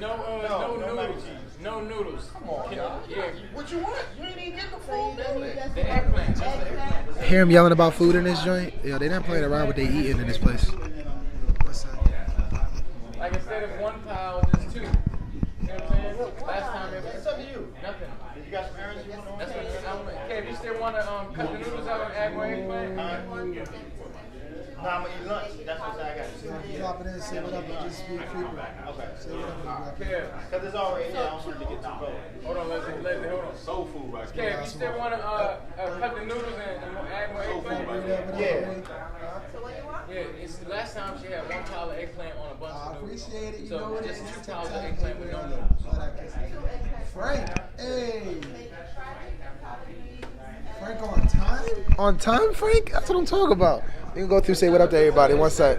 No noodles. No noodles. Come on, y'all. Yeah. What you want? You ain't even getting the food. The eggplant. Just the eggplant. Hear them yelling about food in this joint? Yeah, they not playing around what they eating in this place. What's that? Like instead of one pile, just two. You know what I'm saying? Last time it was. It's up to you. Nothing. You got some errands you want to That's what okay, if you still want to cut the noodles out and add more eggplant. No, I'm going to eat lunch. That's what I got. Drop it in, say what up, and just be a creeper. Okay. Say what up, Because it's already here. I don't want to get too cold. Hold on, Leslie, hold on. Soul food right Okay, if you still want to cut the noodles and add more eggplant. Yeah. So what do you want? Yeah, it's last time she had one pile of eggplant on a bunch I of noodles. appreciate it. You So know what it just is. 2 piles of eggplant with no noodles. Frank, hey. Frank on time? On time, Frank? That's what I'm talking about. You can go through, say what up to everybody. One sec.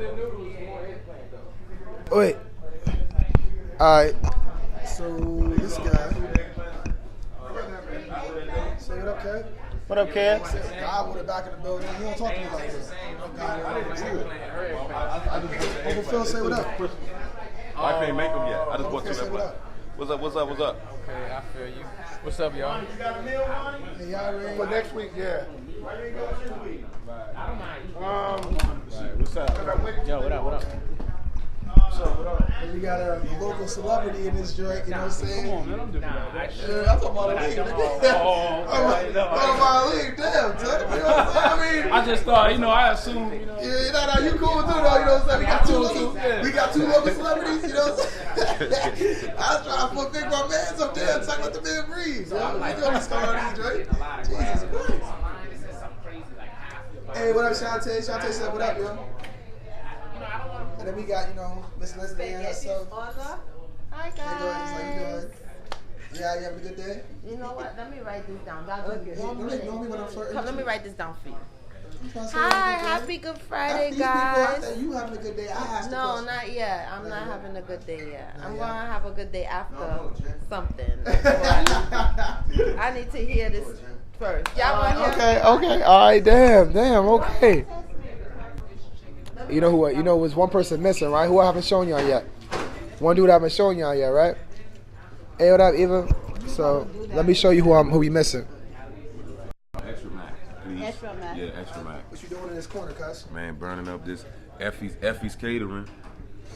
Wait. Alright. So, this guy. Say what up, Kev? What up, Kev? God with the back of the building. He don't talk to me like this. Uncle Phil, say what up. I can't make them yet. I just want Phil, to say what up. What's up? What's up? What's up? Okay, I feel you. What's up, y'all? You got a meal, Ronnie? Hey, y'all ready? For next week, yeah. Why you ain't go this week? I don't mind. What's up? Yo, what up, what up? We got a local celebrity in this joint, you know what I'm saying? Come on, man. I'm doing that. I'm talking about a league. I'm talking about a league. Damn, Tuck. You know what I'm saying? I mean, I just thought, I assumed, yeah, you cool too, though. You know what I'm saying? We got two local celebrities. You know what I'm saying? I was trying to fuck big my man's up there, talking about the man breeze. You know, we doing this story, joint. Jesus Christ. Hey, what up, Shantae? Shantae said, "What up, yo?" And then we got, Miss Leslie and herself. Hi Hey, guys, how you guys. doing? Yeah, you having a good day? You know what? Let me write this down. That's okay. Don't let me when I'm flirting. Come, let me write this down for you. Hi, Hi, happy Good Friday, guys. You having a good day? I asked No, not yet. I'm not having a good day yet. I'm gonna have a good day after something. I need to hear this first. Y'all want to hear? Okay. All right, damn, okay. You know who? You know, was one person missing, right? Who I haven't shown y'all yet. One dude I haven't shown y'all yet, right? Hey, what up, Eva? So let me show you who we missing. Extra Mac, please. Extra Mac. Yeah, Extra Mac. What you doing in this corner, cuz? Man, burning up this Effie's Catering.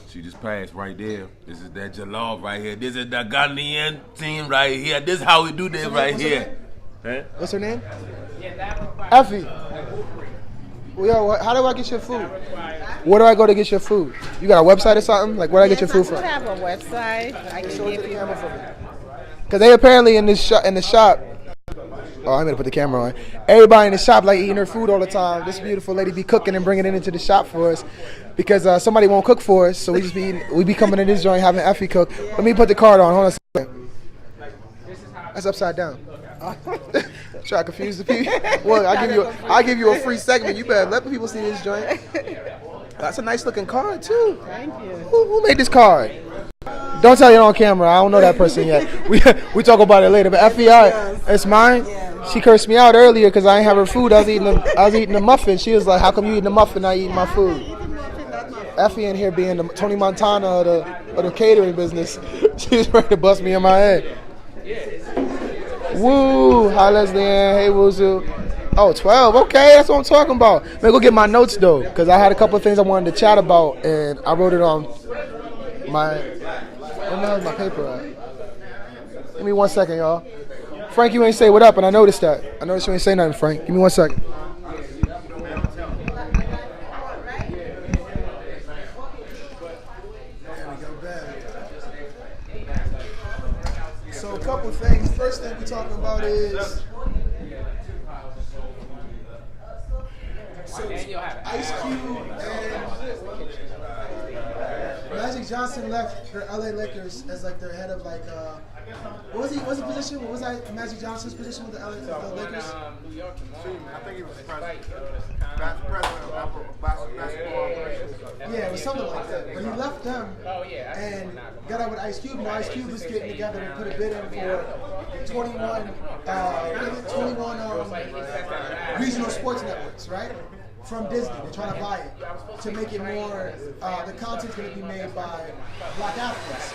She just passed right there. This is that jollof right here. This is the Ghanaian team right here. This is how we do this right here. Huh? What's her name? Effie. Well, yo, how do I get your food? Where do I go to get your food? You got a website or something? Like, where do I get your food from? I have a website. I can give you. Because they apparently in the shop. Oh, I'm gonna put the camera on. Everybody in the shop like eating her food all the time. This beautiful lady be cooking and bringing it into the shop for us because somebody won't cook for us. So we be coming in this joint having Effie cook. Let me put the card on. Hold on a second. That's upside down. Try to confuse the people. Well, I'll give you a free segment. You better let the people see this joint. That's a nice looking card too. Thank you. Who made this card? Don't tell you on camera. I don't know that person yet. We talk about it later. But FBI, it's mine. She cursed me out earlier because I ain't have her food. I was eating the muffin. She was like, "How come you eating the muffin? Not eating my food?" Effie in here being the Tony Montana of the catering business. She was ready to bust me in my head. Woo! Hi, Leslie Ann. Hey, Wuzu. Oh, 12. Okay, that's what I'm talking about. Man, go get my notes, though, because I had a couple of things I wanted to chat about, and I wrote it on my... Where the hell is my paper at? Give me 1 second, y'all. Frank, you ain't say what up, and I noticed that. I noticed you ain't say nothing, Frank. Give me 1 second. So a couple things. First thing we're talking about is... So Ice Cube and Magic Johnson left the LA Lakers as like their head of like what's the position? What was Magic Johnson's position with the Lakers? New York, I think he was president of basketball. Yeah, it was something like that. But he left them and got out with Ice Cube. And Ice Cube was getting together and put a bid in for 21 regional sports networks, right? from Disney. They're trying to buy it to make it more. The content's going to be made by black athletes.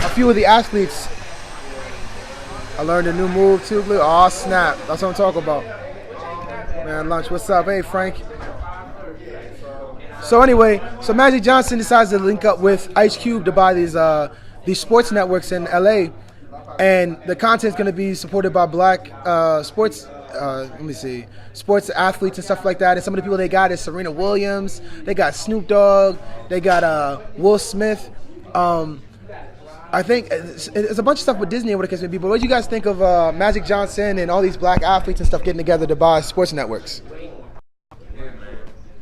A few of the athletes. I learned a new move too, Blue. Oh snap! That's what I'm talking about. Man, lunch. What's up? Hey, Frank. So anyway, so Magic Johnson decides to link up with Ice Cube to buy these sports networks in LA, and the content's going to be supported by black sports. Sports athletes and stuff like that. And some of the people they got is Serena Williams. They got Snoop Dogg. They got Will Smith. I think it's a bunch of stuff with Disney and what it can be. But what do you guys think of Magic Johnson and all these black athletes and stuff getting together to buy sports networks?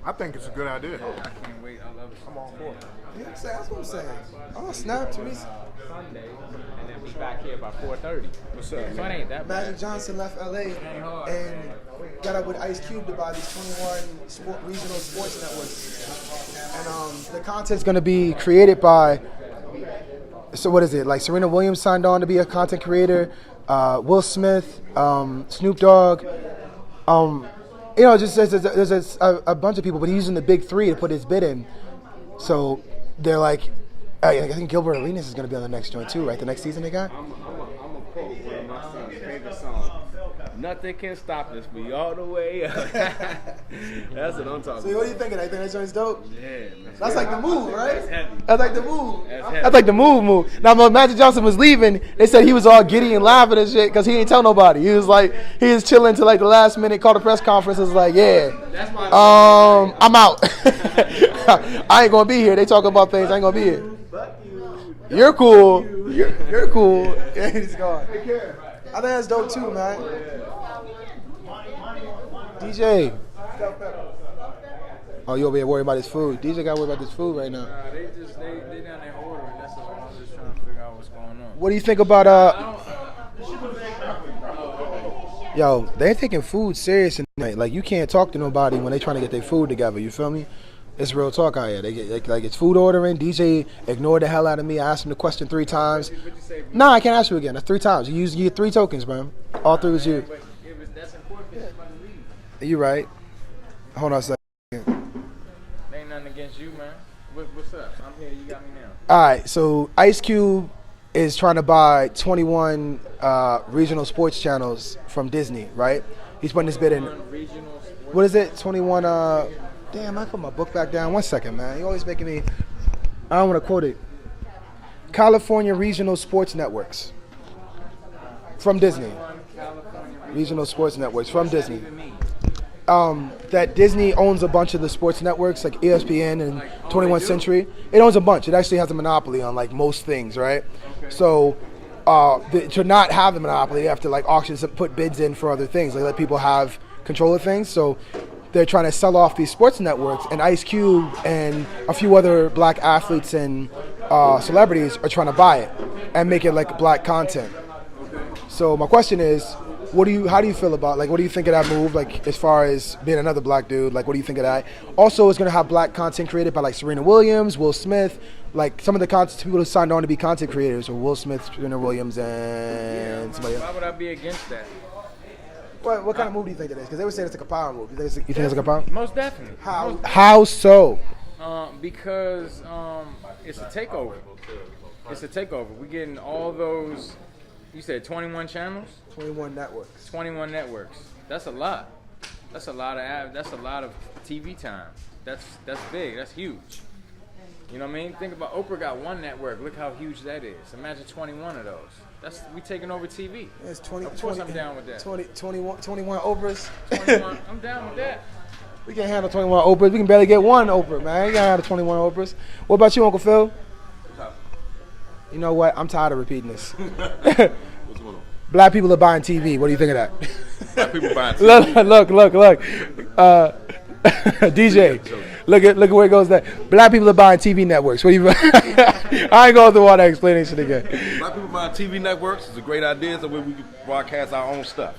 I think it's a good idea. I can't wait. I love it. Come on board. Yeah, that's what I'm saying. Oh, snap, Teresa. Sunday, and then be back here by 4:30. What's up? So it ain't that bad. Magic Johnson left LA and got up with Ice Cube to buy these 21 regional sports networks. And the content's going to be created by, so what is it? Like Serena Williams signed on to be a content creator, Will Smith, Snoop Dogg. You know, just there's a bunch of people, but he's using the big three to put his bid in. So they're like, I think Gilbert Arenas is going to be on the next joint too, right? The next season they got? I'm a quote one of my son's favorite songs. Nothing can stop us. We all the way up. That's what I'm talking about. So what do you think of that? You think that joint's dope? Yeah, man. That's like the move, right? That's heavy. That's like the move. That's heavy. That's like the move. Now, when Magic Johnson was leaving, they said he was all giddy and laughing and shit because he didn't tell nobody. He was like, he was chilling till like the last minute, called a press conference, was like, yeah, I'm out. I ain't gonna be here. They talking about things. I ain't gonna be here. You're cool. You're cool. Yeah, he's gone. I think that's dope too, man. DJ. Oh, you over here worried about his food. DJ got worried about this food right now. Nah, they down there ordering. That's all. I'm just trying to figure out what's going on. What do you think about Yo, they're taking food serious tonight. Like you can't talk to nobody when they trying to get their food together. You feel me? It's real talk out here. They get like it's food ordering. DJ ignored the hell out of me. I asked him the question 3 times. Nah, I can't ask you again. That's 3 times. You get 3 tokens, man. All 3 was you. That's important for somebody to leave. You right. Hold on a second. Ain't nothing against you, man. What's up? I'm here. You got me now. All right. So Ice Cube is trying to buy 21 regional sports channels from Disney, right? He's putting his bid in. What is it? 21. Damn, I put my book back down. 1 second, man. You always making me. I don't want to quote it. California Regional Sports Networks from Disney. Regional Sports Networks from Disney. That Disney owns a bunch of the sports networks like ESPN and 21st Century. It owns a bunch. It actually has a monopoly on like most things, right? So to not have the monopoly, they have to like auctions and put bids in for other things. Like let people have control of things. So they're trying to sell off these sports networks, and Ice Cube and a few other black athletes and celebrities are trying to buy it and make it like black content. So my question is, how do you feel about, like, what do you think of that move, like, as far as being another black dude, like, what do you think of that? Also, it's going to have black content created by, like, Serena Williams, Will Smith, like, some of the people who signed on to be content creators are Will Smith, Serena Williams, and somebody else. Why would I be against that? What kind of move do you think it is? Because they were saying it's like a power move. You think it's like a power? Most definitely. How so? Because it's a takeover. It's a takeover. We're getting all those, you said 21 channels? 21 networks. 21 networks. That's a lot. That's a lot of TV time. That's big. That's huge. You know what I mean? Think about Oprah got 1 network. Look how huge that is. Imagine 21 of those. We taking over TV. It's 20. Of course, I'm down with that. 21 Oprahs. 21. I'm down with that. We can't handle 21 Oprahs. We can barely get 1 Oprah, man. You can't handle 21 Oprahs. What about you, Uncle Phil? You know what? I'm tired of repeating this. What's going on? Black people are buying TV. What do you think of that? Black people buying TV. Look. DJ, look at where it goes. That black people are buying TV networks. What do you? I ain't going through all that explanation again. Black people buying TV networks is a great idea. It's a way we can broadcast our own stuff.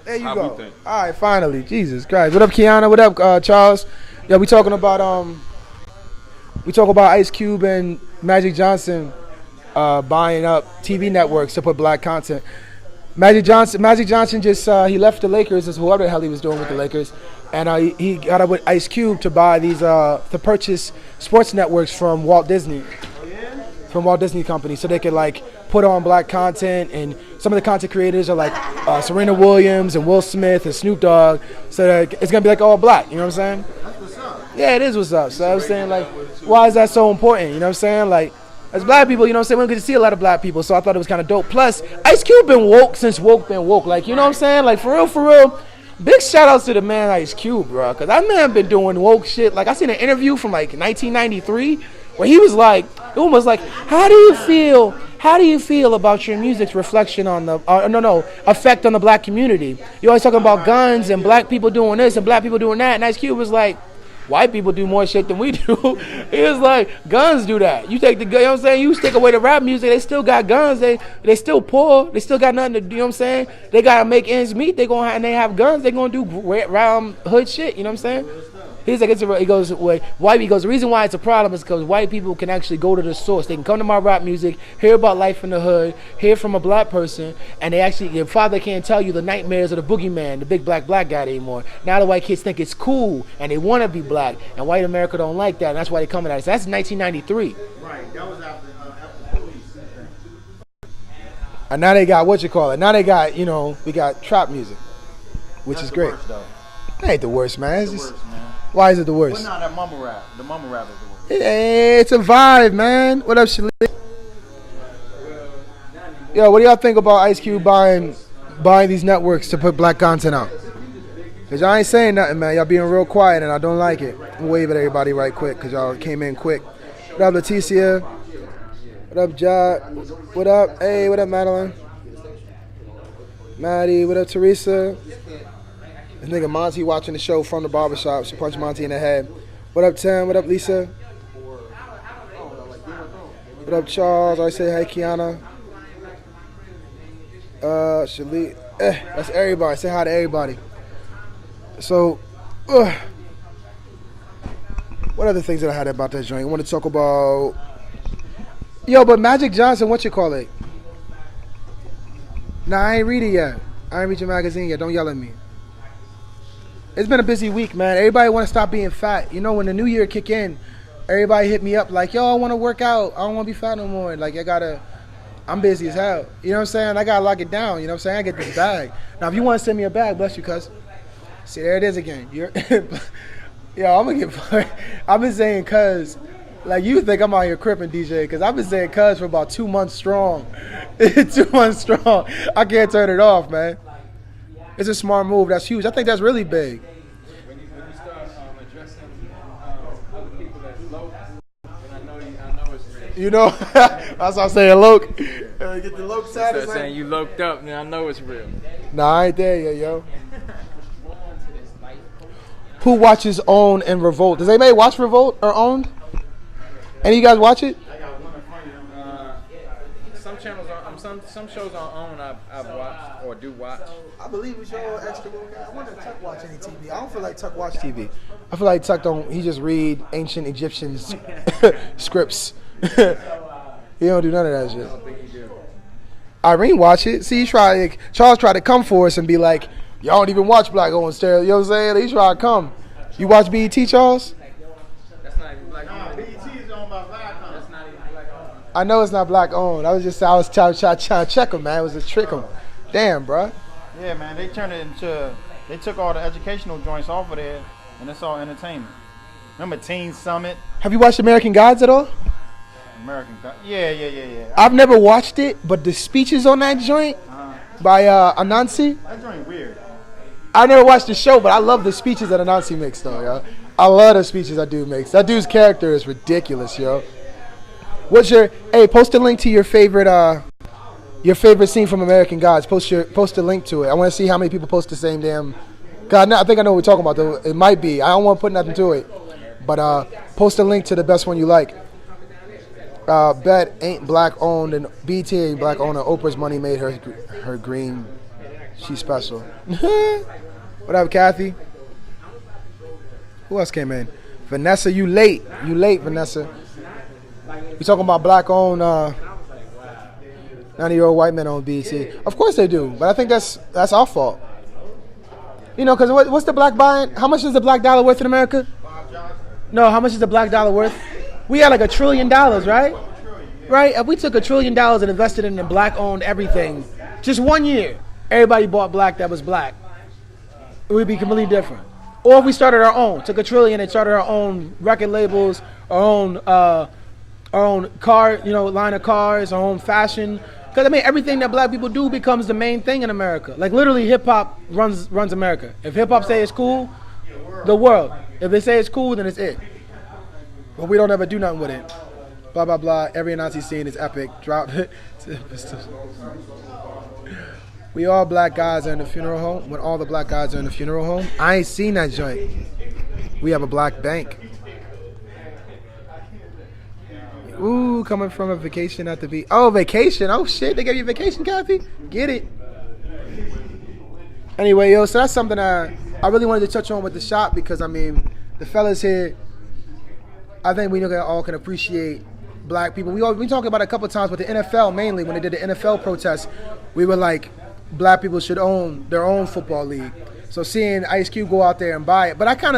There you How go. we think. All right, finally, Jesus Christ. What up, Kiana? What up, Charles? Yeah, we talking about Ice Cube and Magic Johnson buying up TV networks to put black content. Magic Johnson just he left the Lakers as whoever the hell he was doing with the Lakers, and he got up with Ice Cube to buy these to purchase sports networks from Walt Disney, from Walt Disney Company, so they could like put on black content, and some of the content creators are like Serena Williams and Will Smith and Snoop Dogg, so that it's gonna be like all black. You know what I'm saying? That's what's up. Yeah, it is what's up. So I was saying like, why is that so important? You know what I'm saying? Like, as black people, you know what I'm saying, we don't get to see a lot of black people, so I thought it was kind of dope. Plus, Ice Cube been woke since woke been woke. Like, you know what I'm saying? Like, for real, big shout outs to the man Ice Cube, bro. Because that man been doing woke shit. Like, I seen an interview from, like, 1993 where he was like, it was like, how do you feel about your music's reflection on the, effect on the black community? You always talking about guns and black people doing this and black people doing that. And Ice Cube was like, white people do more shit than we do. He was like, guns do that. You take the gun, you know what I'm saying? You take away the rap music, they still got guns. They still poor. They still got nothing to do, you know what I'm saying? They got to make ends meet. And they have guns. They going to do round hood shit, you know what I'm saying? He's like, he goes, the reason why it's a problem is because white people can actually go to the source. They can come to my rap music, hear about life in the hood, hear from a black person, and your father can't tell you the nightmares of the boogeyman, the big black guy anymore. Now the white kids think it's cool, and they want to be black, and white America don't like that, and that's why they coming at us. That's 1993. Right, that was after police. And now they got, now they got, we got trap music, which is great. Worst, though. That ain't the worst, man. It's It's just, the worst, man. why is it the worst? But not that mumble rap. The mumble rap is the worst. It's a vibe, man. What up, Shalik? Yo, what do y'all think about Ice Cube buying these networks to put black content out? Because y'all ain't saying nothing, man. Y'all being real quiet, and I don't like it. I'm wave at everybody right quick because y'all came in quick. What up, Leticia? What up, Jod? What up? Hey, what up, Madeline? Maddie, what up, Teresa? This nigga Monty watching the show from the barbershop. She punched Monty in the head. What up, Tim? What up, Lisa? What up, Charles? I say hi, Kiana. Shalik. That's everybody. Say hi to everybody. So, what other things that I had about that joint? I want to talk about. Yo, but Magic Johnson, what you call it? Nah, I ain't read it yet. I ain't read your magazine yet. Don't yell at me. It's been a busy week, man. Everybody want to stop being fat. You know, when the new year kick in, everybody hit me up like, yo, I want to work out. I don't want to be fat no more. Like, I'm busy as hell. You know what I'm saying? I got to lock it down. You know what I'm saying? I get this bag. Now, if you want to send me a bag, bless you, cuz. See, there it is again. Yo, I'm going to get fired. I've been saying cuz. Like, you think I'm out here cripping, DJ, because I've been saying cuz for about 2 months strong. 2 months strong. I can't turn it off, man. It's a smart move. That's huge. I think that's really big. When you start addressing other people that's low, then I know it's real. You know, that's what I'm saying, Loke. Get the Loke side. Start saying you loped up, then I know it's real. Nah, I ain't there yet, yo. Who watches OWN and Revolt? Does anybody watch Revolt or OWN? Any of you guys watch it? Some channels some shows on OWN I've watched or do watch. I believe we show extra. I wonder if Tuck watch any TV. I don't feel like Tuck watch TV. I feel like Tuck don't. He just read ancient Egyptian scripts. He don't do none of that shit. I don't think he do. Irene watch it. See, Charles tried to come for us and be like, y'all don't even watch Black OWN stereo. You know what I'm saying? He tried to come. You watch BET, Charles? That's not even Black Nah, owned. BET is owned by Viacom. That's not even Black owned. I know it's not Black owned. I was trying to check him, man. It was a trick him. Damn, bruh. Yeah, man, they turned it into. They took all the educational joints off of there, and it's all entertainment. Remember Teen Summit, Have you watched American Gods at all? American. Yeah. I've never watched it, but the speeches on that joint by Anansi, That joint weird. I never watched the show, but I love the speeches that Anansi makes, though, yo. I love the speeches that dude makes. That dude's character is ridiculous, yo. Post a link to your favorite scene from American Gods. Post a link to it. I want to see how many people post the same damn. God, I think I know what we're talking about, though. It might be. I don't want to put nothing to it. But post a link to the best one you like. Bet ain't Black owned, and BT ain't Black owned, and Oprah's money made her green. She's special. What up, Kathy? Who else came in? Vanessa, you late. You late, Vanessa. We talking about Black owned 90-year-old white men own BET. Of course they do, but I think that's our fault. You know, because what's the black buying? How much is the black dollar worth in America? No, how much is the black dollar worth? We had like $1 trillion, right? Right? If we took $1 trillion and invested in the black-owned everything, just 1 year, everybody bought black that was black, it would be completely different. Or if we started our own, took $1 trillion and started our own record labels, our own car, line of cars, our own fashion. Because I mean, everything that black people do becomes the main thing in America. Like literally, hip hop runs America. If hip hop say it's cool, the world. If they say it's cool, then it's it. But we don't ever do nothing with it. Blah blah blah. Every Nazi scene is epic. Drop it. We all black guys are in the funeral home. When all the black guys are in the funeral home, I ain't seen that joint. We have a black bank. Ooh, coming from a vacation at the beach. Oh, vacation. Oh, shit. They gave you a vacation copy? Get it. Anyway, yo, so that's something I really wanted to touch on with the shop because, I mean, the fellas here, I think we all can appreciate black people. We talked about it a couple of times with the NFL mainly. When they did the NFL protests, we were like, black people should own their own football league. So seeing Ice Cube go out there and buy it. But I can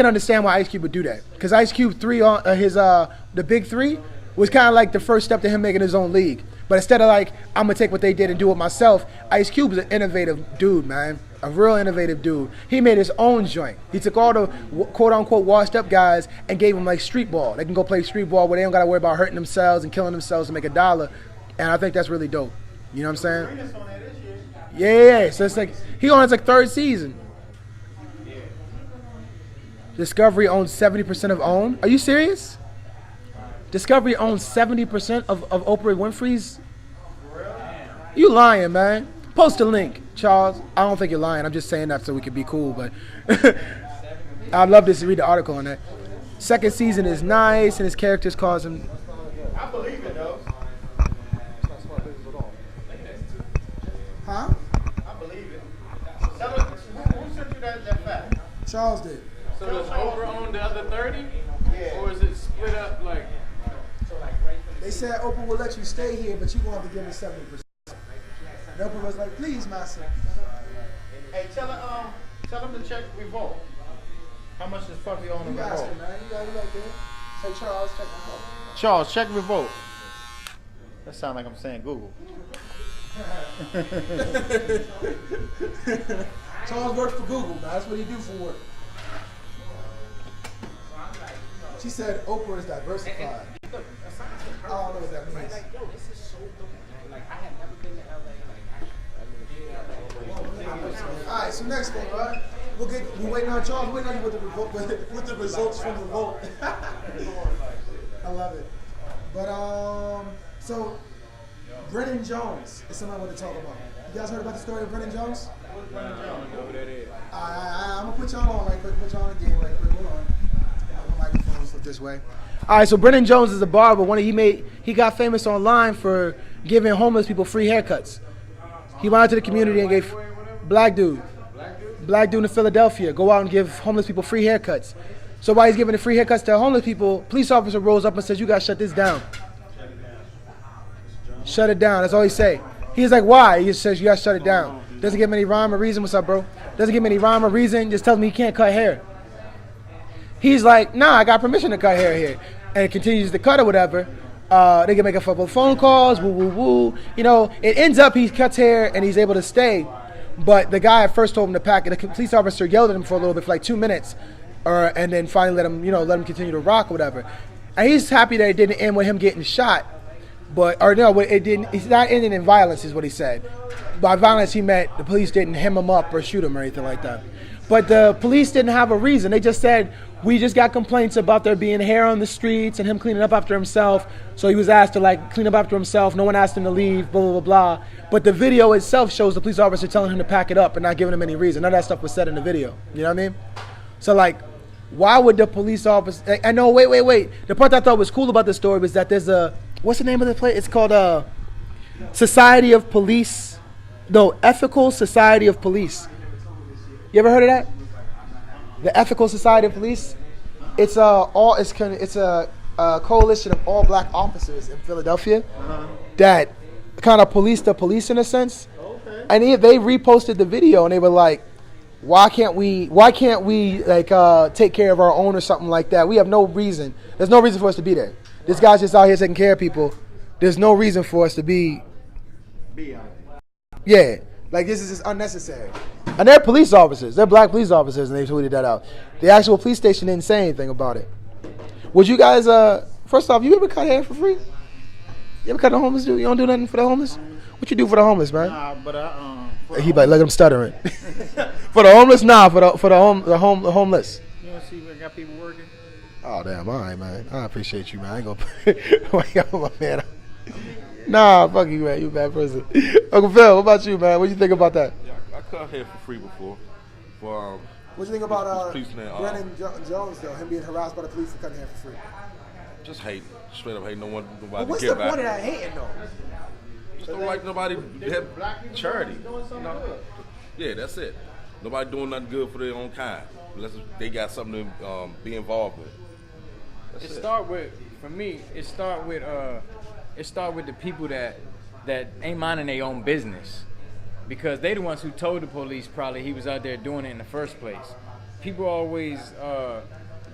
understand why Ice Cube would do that, because Ice Cube the big three was kind of like the first step to him making his own league. But instead of like, I'm gonna take what they did and do it myself, Ice Cube is an innovative dude, man, a real innovative dude. He made his own joint. He took all the quote unquote washed up guys and gave them like street ball. They can go play street ball where they don't gotta worry about hurting themselves and killing themselves to make $1. And I think that's really dope. You know what I'm saying? Yeah. So it's like he on his like third season. Discovery owns 70% of OWN. Are you serious? Discovery owns 70% of Oprah Winfrey's? You lying, man. Post a link, Charles. I don't think you're lying. I'm just saying that so we can be cool, but I'd love to read the article on that. Second season is nice, and his characters cause him... I believe it, though. Huh? I believe it. Who sent you that fact? Charles did. So does Oprah own the other 30? Yeah. Or is it split up like... They said Oprah will let you stay here, but you're going to have to give her 70%. And Oprah was like, please, master. Hey, tell him to check Revolt. How much does Puffy own in You Revolt? ask him, man. You got it right there. Say, Charles, check Revolt. Charles, check Revolt. That sounds like I'm saying Google. Charles works for Google, man. That's what he do for work. She said Oprah is diversified. I don't know what that means. Alright, so next thing, right? We're waiting on Charles. We're waiting on you with the results from Revolt. I love it. But so Brennan Jones is something I want to talk about. You guys heard about the story of Brennan Jones? I'm gonna put y'all on right quick. Put y'all on again right quick. Hold on. My microphone's flip this way. All right, so Brennan Jones is a barber. He got famous online for giving homeless people free haircuts. He went out to the community and gave black dude in Philadelphia go out and give homeless people free haircuts. So while he's giving the free haircuts to homeless people, police officer rolls up and says, "You gotta shut this down. Shut it down." That's all he say. He's like, "Why?" He just says, "You gotta shut it down." Doesn't give him any rhyme or reason. What's up, bro? Doesn't give him any rhyme or reason. Just tells me he can't cut hair. He's like, "Nah, I got permission to cut hair here," and continues to cut or whatever. They can make a couple of phone calls, woo, woo, woo. It ends up he cuts hair and he's able to stay. But the guy at first told him to pack it. The police officer yelled at him for a little bit, for like 2 minutes, and then finally let him continue to rock or whatever. And he's happy that it didn't end with him getting shot. It didn't. It's not ending in violence, is what he said. By violence, he meant the police didn't hem him up or shoot him or anything like that. But the police didn't have a reason. They just said, we just got complaints about there being hair on the streets and him cleaning up after himself. So he was asked to clean up after himself. No one asked him to leave, blah, blah, blah, blah. But the video itself shows the police officer telling him to pack it up and not giving him any reason. None of that stuff was said in the video. You know what I mean? So why would the police officer, I know, wait. The part that I thought was cool about this story was that there's what's the name of the place? It's called Society of Police. No, Ethical Society of Police. You ever heard of that? The Ethical Society of Police. It's a a coalition of all black officers in Philadelphia that kind of police the police in a sense. Okay. And they reposted the video and they were like, why can't we like take care of our own or something like that? We have no reason. There's no reason for us to be there. This guy's just out here taking care of people. There's no reason for us to be. Yeah, like this is just unnecessary. And they're police officers. They're black police officers, and they tweeted that out. The actual police station didn't say anything about it. Would you guys? First off, you ever cut hair for free? You ever cut the homeless dude? You don't do nothing for the homeless? What you do for the homeless, man? Nah, but He like, look at him stuttering. For the homeless, nah. For the homeless. You don't see we got people working. Oh damn! All right, man. I appreciate you, man. I ain't gonna my man. Nah, fuck you, man. You a bad person. Uncle Phil, what about you, man? What you think about that? Yeah, I cut hair for free before. For What you think about Brennan Jones though? Him being harassed by the police for cutting hair for free. just hate, straight up hate. Nobody But what's care the point about. of that hating though? Just don't like nobody have charity. Yeah, that's it. Nobody doing nothing good for their own kind, unless they got something to be involved with. That's It start with, for me, it start with the people that ain't minding their own business, because they the ones who told the police probably he was out there doing it in the first place. People always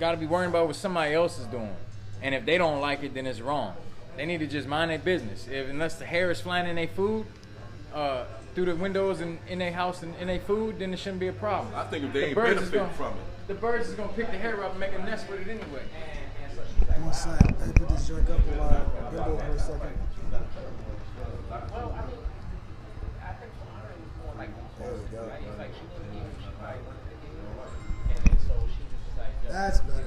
got to be worrying about what somebody else is doing, and if they don't like it, then it's wrong. They need to just mind their business. Unless the hair is flying in their food through the windows in their house and in their food, then it shouldn't be a problem. I think if they ain't benefiting from it. The birds is gonna pick the hair up and make a nest with it anyway. One side. Let me put this drink up in my window for a second. There we go. That's better.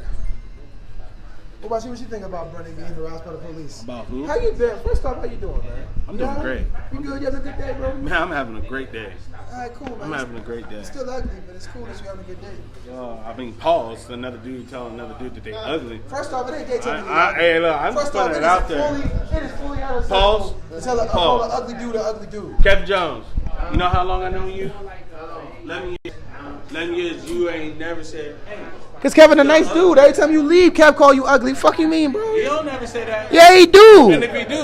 What about you? What you think about Brennan being harassed by the police? About who? How you been? First off, how you doing, man? I'm doing great. You good? You having a good day, bro? Man, I'm having a great day. All right, cool, man. I'm having a great day. It's still ugly, but it's cool that you're having a good day. I mean, pause. Another dude telling another dude that they ugly. First off, it ain't gay telling you. Hey, look, I'm just putting it out there. It is fully out of Pause. Call an ugly dude an ugly dude. Kevin Jones, you know how long I know you? 11 years. You ain't never said, hey. Cause Kevin a nice dude. Every time you leave, Kev call you ugly. Fuck you mean, bro? He don't never say that. Yeah, he do. And if he do,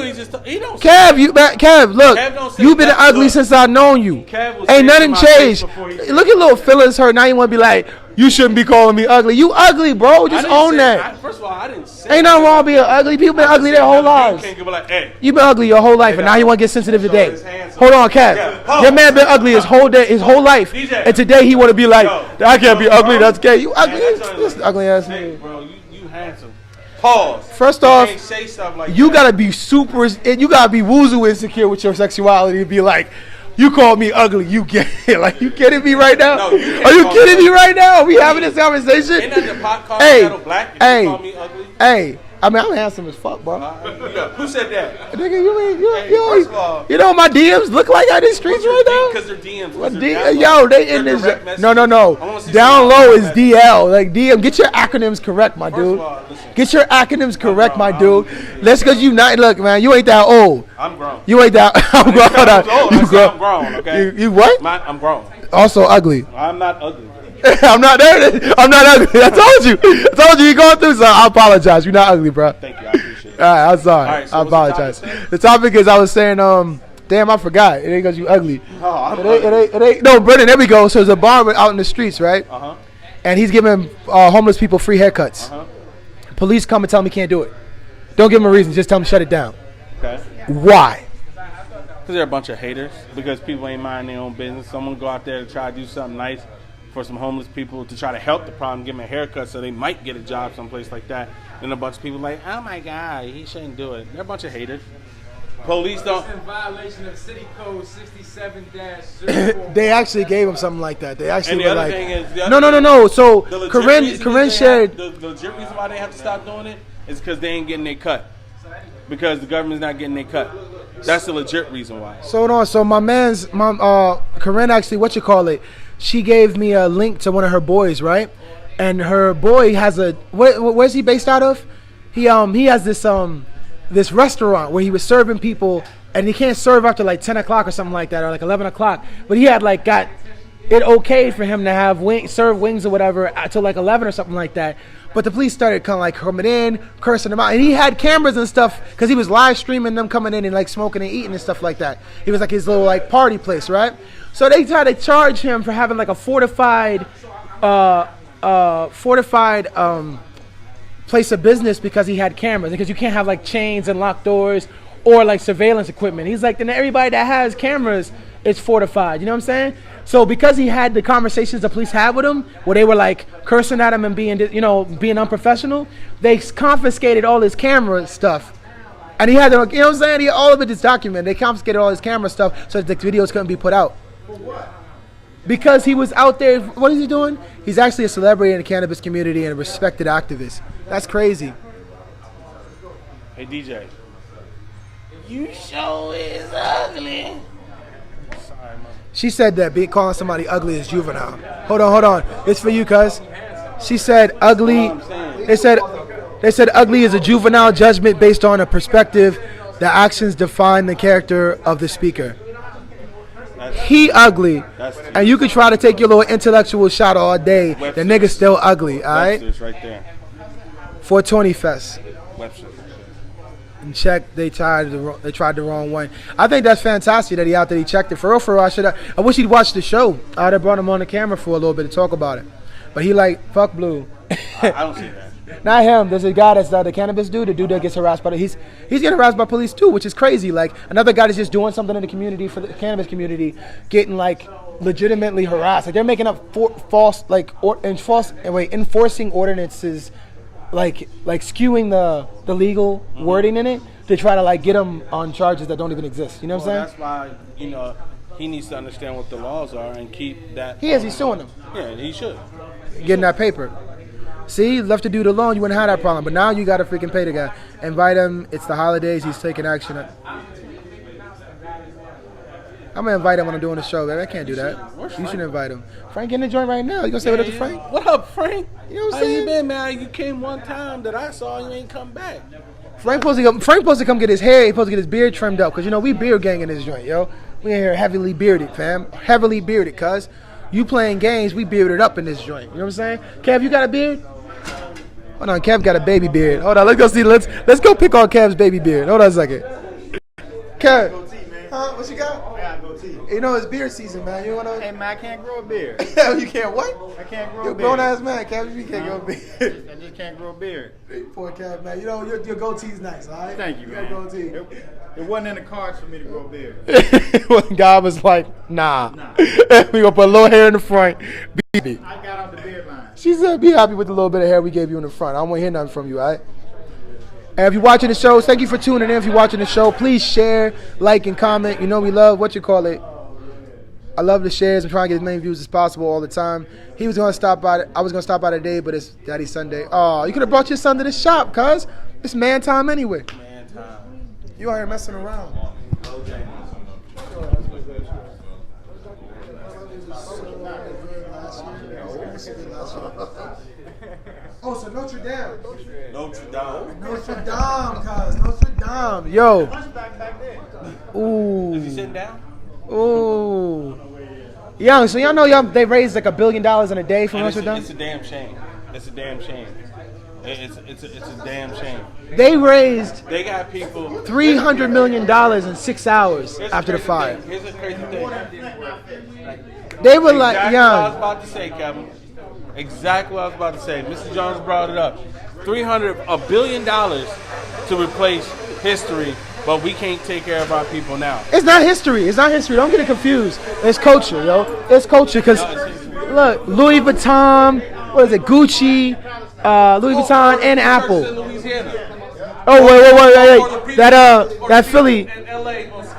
he don't. Kev, look, Kev don't say you been that. ugly Look, since I known you. Kev will Ain't say nothing to my face changed. before he said Look at little feelings hurt. Now you want to be like, you shouldn't be calling me ugly. You ugly, bro. Just own that. First of all, I didn't say. Ain't nothing wrong being ugly. People been ugly their whole lives. Can't be like, hey. You been ugly your whole life, and now you want to get sensitive today. his hands Hold on, Kev. Yeah. Your man been ugly his whole life, DJ. and today he want to be like, I can't be ugly. bro. That's gay. You ugly. Man, that's This ugly ass Hey, nigga. bro, you handsome. Pause. First You off, can't say stuff like you that. gotta be you gotta be woozy insecure with your sexuality to be like, you called me ugly, you get it. Like, you kidding me right now? No, you can't Are you call kidding me me right now? Are we having this conversation? Ain't that the pot calling Hey, Shadow Black if hey, you call me ugly? Hey, I mean, I'm handsome as fuck, bro. Who said that? Nigga, Hey, first of all, you know what my DMs look like out in the streets right now? Because they're DMs. What They're D- down yo, low. they in They're this. direct messages. No. I wanna see Down some low is direct DL. Like DM. Get your acronyms correct, my First dude. of all, listen. Get your acronyms correct, my grown. dude. Let's cause you not. Look, man, you ain't that old. I'm grown. You ain't that. I'm grown. I'm You grown. I'm grown, okay? You what? I'm grown. Also ugly. I'm not ugly. I'm not there. I'm not ugly. I told you you're going through something. I apologize. You're not ugly, bro. Thank you. I appreciate it. All right, I'm sorry. All right, so I what's the topic, apologize. sir? The topic is I was saying, damn, I forgot. It ain't because you ugly. Oh, I'm It ain't. No, Brennan, there we go. So there's a barber out in the streets, right? Uh-huh. And he's giving homeless people free haircuts. Uh-huh. Police come and tell him he can't do it. Don't give him a reason. Just tell him to shut it down. Okay. Why? Because they're a bunch of haters. Because people ain't mind their own business. Someone go out there to try to do something nice for some homeless people to try to help the problem, give them a haircut so they might get a job someplace like that. Then a bunch of people like, oh my God, he shouldn't do it. They're a bunch of haters. Police don't. It's in violation of City Code 67-04. They actually gave him something like that. They actually And the were other like, thing is, no. So The legit Corinne reason they shared. the legit reason why they have to stop doing it is because they ain't getting their cut. Because the government's not getting their cut. That's the legit reason why. So hold on. So my Corinne actually, she gave me a link to one of her boys, right? And her boy has where's he based out of? He has this restaurant where he was serving people, and he can't serve after like 10 o'clock or something like that, or like 11 o'clock. But he had got it okay for him to have serve wings or whatever until like 11 or something like that. But the police started coming in, cursing him out. And he had cameras and stuff because he was live streaming them coming in and like smoking and eating and stuff like that. He was like his little like party place, right? So they tried to charge him for having like a fortified place of business because he had cameras. Because you can't have like chains and locked doors or like surveillance equipment. He's like, then everybody that has cameras is fortified. You know what I'm saying? So because he had the conversations the police had with him, where they were like cursing at him and being unprofessional, they confiscated all his camera stuff. And he had, you know what I'm saying? He had all of it is documented. They confiscated all his camera stuff so that the videos couldn't be put out. For what? Because he was out there. What is he doing? He's actually a celebrity in the cannabis community and a respected activist. That's crazy. Hey DJ, you show is ugly. Sorry, man. She said that calling somebody ugly is juvenile. Hold on. It's for you, cuz. She said ugly. They said ugly is a juvenile judgment based on a perspective. The actions define the character of the speaker. He ugly, and you could try to take your little intellectual shot all day. The nigga's still ugly, all right? Webster's right there. 420 Fest. Webster. And check, they tried the wrong one. I think that's fantastic that he out there. He checked it. For real, I wish he'd watched the show. I would have brought him on the camera for a little bit to talk about it. But he like, fuck Blue. I don't see that. Not him. There's a guy that's the cannabis dude. The dude that gets harassed by he's getting harassed by police too, which is crazy. Like another guy that's just doing something in the community for the cannabis community, getting like legitimately harassed. Like they're making up enforcing ordinances, like skewing the legal wording in it to try to like get him on charges that don't even exist. You know what I'm saying? That's why he needs to understand what the laws are and keep that. He's suing them. Yeah, he should. Getting that paper. See, left the dude alone, you wouldn't have that problem. But now you got to freaking pay the guy. Invite him. It's the holidays. He's taking action. I'm going to invite him when I'm doing the show, baby. I can't do that. You should invite him. Frank, get in the joint right now. You going to say what up to Frank? What up, Frank? You know what I'm How saying? you been, man? You came one time that I saw. You ain't come back. Frank supposed to come get his hair. He's supposed to get his beard trimmed up. Because, we beard gang in this joint, yo. We in here heavily bearded, fam. Heavily bearded, cuz. You playing games, we bearded up in this joint. You know what I'm saying? Kev, you got a beard? Hold on, Kev got a baby beard. Hold on, let's go see. Let's go pick on Kev's baby beard. Hold on a second. Kev, huh? What you got? I got a goatee. It's beard season, man. You wanna? Hey man, I can't grow a beard. You can't what? I can't grow You're a a beard. grown ass man, Kev. You can't grow a beard. I just can't grow a beard. Poor Kev, man. Your goatee's nice, all right? Thank you, man. Your goatee. It wasn't in the cards for me to grow a beard. God was like, nah. We gonna put a little hair in the front. Be I got off the beard line. She said, be happy with the little bit of hair we gave you in the front. I don't want to hear nothing from you, all right? And if you're watching the show, thank you for tuning in. If you're watching the show, please share, like, and comment. We love, I love the shares. I'm trying to get as many views as possible all the time. He was going to stop by. I was going to stop by today, but it's Daddy's Sunday. Oh, you could have brought your son to the shop, cuz. It's man time anyway. Man, time. You out here messing around. Oh, so Notre Dame. Notre Dame, cuz. Notre Dame. Yo. Ooh. Is he sitting down? Ooh. Young, so y'all know they raised like $1 billion in a day from Notre Dame? It's a damn shame. It's a damn shame. It's a damn shame. They got people $300 million in 6 hours after the fire. Here's a crazy thing. They were like, exactly young. what I was about to say, Kevin. Exactly what I was about to say. Mr. Jones brought it up. $1 billion to replace history, but we can't take care of our people now. It's not history. Don't get it confused. It's culture, yo. It's culture because, look, Louis Vuitton, what is it, Gucci, Louis Vuitton, and Apple. Oh, wait. That Philly,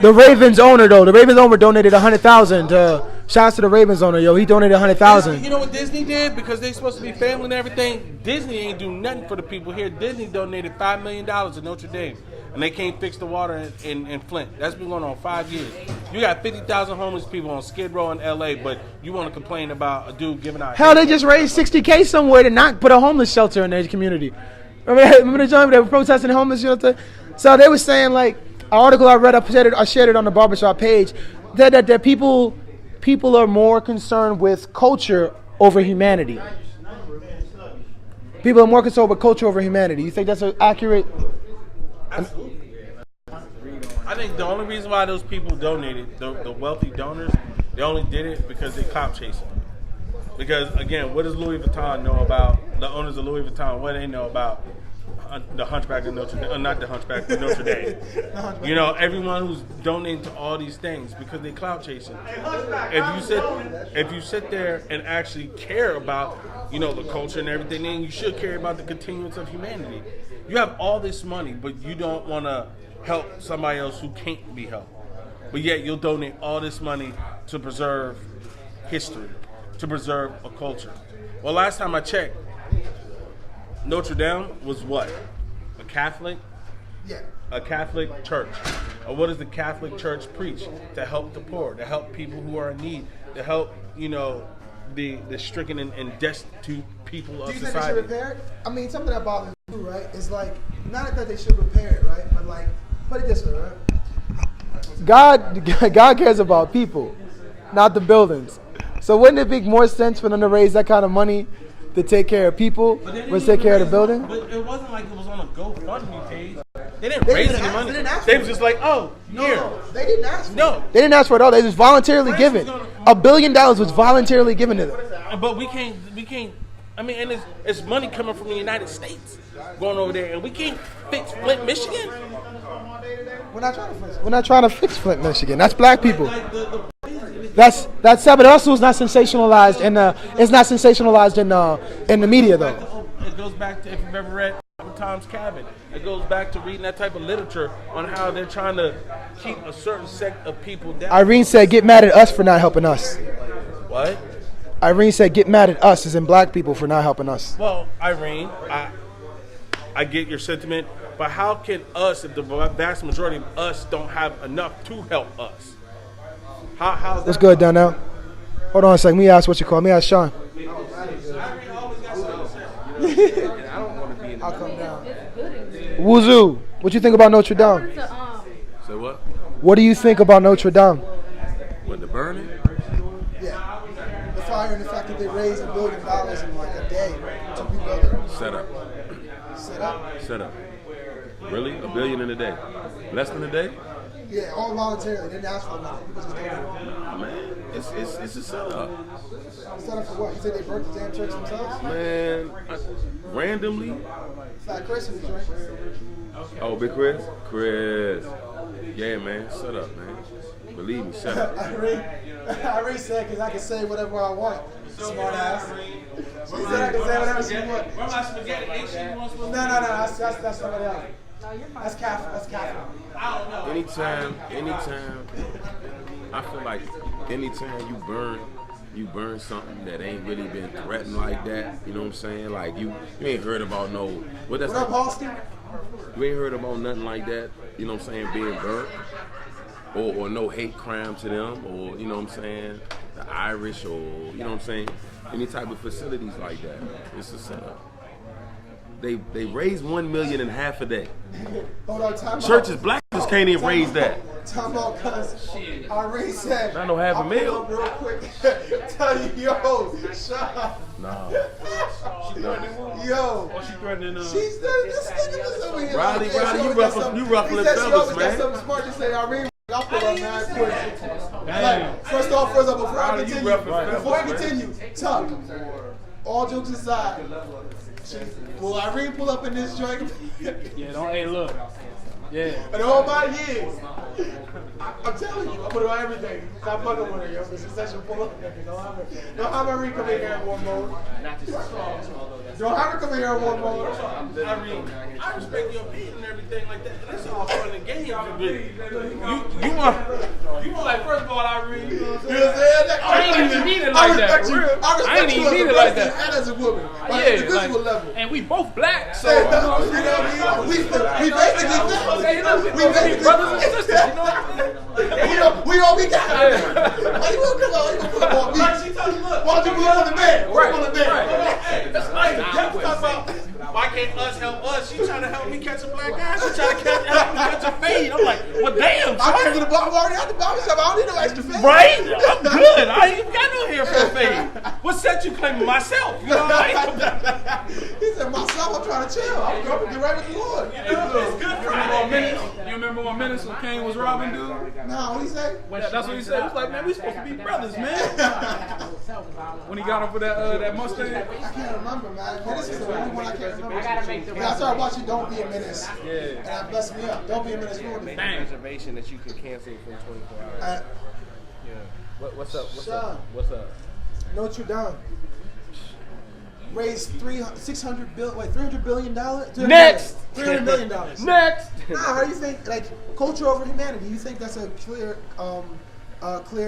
the Ravens owner, though. The Ravens owner donated $100,000. Shouts to the Ravens owner, yo. He donated $100,000. You know what Disney did? Because they supposed to be family and everything. Disney ain't do nothing for the people here. Disney donated $5 million to Notre Dame. And they can't fix the water in Flint. That's been going on 5 years. You got 50,000 homeless people on Skid Row in L.A., but you want to complain about a dude giving out... Hell, they just raised $60K somewhere to not put a homeless shelter in their community. Remember the time they were protesting the homeless shelter? So they were saying, like, an article I read, I shared it on the Barbershop page, that people are more concerned with culture over humanity. People are more concerned with culture over humanity. You think that's accurate? Absolutely. I think the only reason why those people donated, the wealthy donors, they only did it because they clout chasing. Because again, what does Louis Vuitton know about the owners of Louis Vuitton? What do they know about the Hunchback of Notre Dame? Not the Hunchback, but Notre Dame. You know, everyone who's donating to all these things because they clout chasing. If you sit there and actually care about, you know, the culture and everything, then you should care about the continuance of humanity. You have all this money, but you don't want to help somebody else who can't be helped. But yet you'll donate all this money to preserve history, to preserve a culture. Well, last time I checked, Notre Dame was what? A Catholic? Yeah. A Catholic church. Or what does the Catholic church preach? To help the poor, to help people who are in need, to help, you know, the stricken and destitute people of Do you think society. they should repair it? I mean, something that bothers me too, right? It's like, not that they should repair it, right? But like, put it this way, right? God cares about people, not the buildings. So wouldn't it make more sense for them to raise that kind of money to take care of people versus take care of the building? But it wasn't like it was on a GoFundMe page. They didn't raise any money. They was just like, oh, here. They didn't ask for it. No. They didn't ask for it all. They was voluntarily given. $1 billion was voluntarily given to them. But we can't. I mean, and it's money coming from the United States going over there, and we can't fix Flint, Michigan. We're not trying to fix Flint, Michigan. That's black people. That's sad, but also it's not sensationalized in the media though. It goes back to if you've ever read Tom's Cabin. It goes back to reading that type of literature on how they're trying to keep a certain sect of people down. Irene said, "Get mad at us for not helping us." What? Irene said, "Get mad at us," as in black people, for not helping us. Well, Irene, I get your sentiment, but how can us, if the vast majority of us don't have enough to help us? How's What's good, Donnell? Hold on a second. Let me ask what you call. Let me ask Sean. I'll come down. Wuzoo, what you think about Notre Dame? Say what? What do you think about Notre Dame? What, the burning? Yeah. The fire and the fact that they raised $1 billion in like a day to rebuild it. Set up. Set up? Set up. Really? $1 billion in a day? Less than a day? Yeah, all voluntarily. They didn't ask for nothing. People just donated. Nah, man. It's a setup. Set up for what? You said they burnt the damn church themselves? Man, randomly. Fat Chris in the joint. Oh, Big Chris? Chris. Yeah, man. Set up, man. Believe me, set up. Irene said, because I can say whatever I want. Smart ass. She said I can say whatever she wants. Where my spaghetti? Ain't she supposed to? No. That's somebody else. That's Catholic. That's Catholic. I don't know. Anytime, I feel like anytime you burn something that ain't really been threatened like that, you know what I'm saying? Like you ain't heard about What up, Halston? You ain't heard about nothing like that, you know what I'm saying, being burnt. Or no hate crime to them, or you know what I'm saying, the Irish, or you know what I'm saying, any type of facilities like that. It's a setup. They raise $1 million in half a day. Hold on, time Churches, out. black just can't even raise that. Time out, cuz Irene said, Not no half a meal. Real quick. Tell you, yo, Sean. No. Yo. She threatening She's this over here. Riley, Like, yeah, you ruffling he said she feathers, always got man. something smart to say. Irene, I'll pull up, man. Quick. Like, first off, before I continue, Tuck, all jokes aside, will Irene pull up in this joint? Yeah, don't, hey, look. Yeah. And all my years, I'm telling you, I put it on everything. Stop fucking with her, yo. This is such a pull up. Don't have Irene come in here in war mode. Don't have her come in here in war mode. I respect your opinion and everything like that. That's all fun and games. You want like, first of all, Irene, you know what I'm saying? I ain't even need it like that. I respect you as a person and as a woman. Yeah, the visual level. And we both black, so You know what I mean? We basically family. We basically brothers and sisters, you know what I mean? We all we got. Why you gonna come out? You gonna put up on me? Why don't you put up on the man? Put up on the man. That's nice. Why can't us help us? She trying to help me catch a black guy. She trying to help me catch a fade. I'm like, well, damn. I came to the barber already at the barbershop. I don't need no extra fade. Right? I'm good. I ain't even got no hair for a fade. What's said you claiming myself. You know what I mean? He said, myself, I'm trying to chill. I'm going to get right with the Lord. You know, it's good for You remember when Minister Kane was robbing dude? Nah, what he say? That's what he said. He was like, man, we supposed to be brothers, man. When he got him for that Mustang. I can't remember, man. Menace is the only one I can't remember. I started watching Don't Be a Menace. Yeah. And that messed me up. Don't Be a Menace ruined me. Reservation that you can cancel for 24 hours. What's up? What's up? Notre Dame raised $300 billion. Next! $300 million. Next! How do you think, like, culture over humanity? You think that's a clear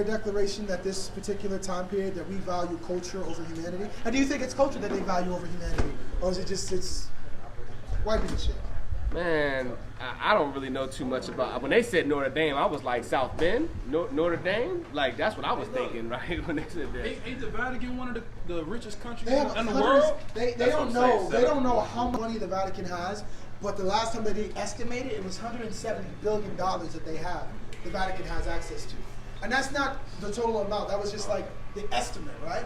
declaration that this particular time period that we value culture over humanity? And do you think it's culture that they value over humanity, or is it just it's white people shit? Man, I don't really know too much about. When they said Notre Dame, I was like South Bend, Notre Dame. Like that's what I was thinking, right? When they said that. Ain't the Vatican one of the richest countries They have in the hundreds- world? They don't know. They don't know how much money the Vatican has, but the last time that they estimated, it was $170 billion that they have. The Vatican has access to, and that's not the total amount. That was just like the estimate, right?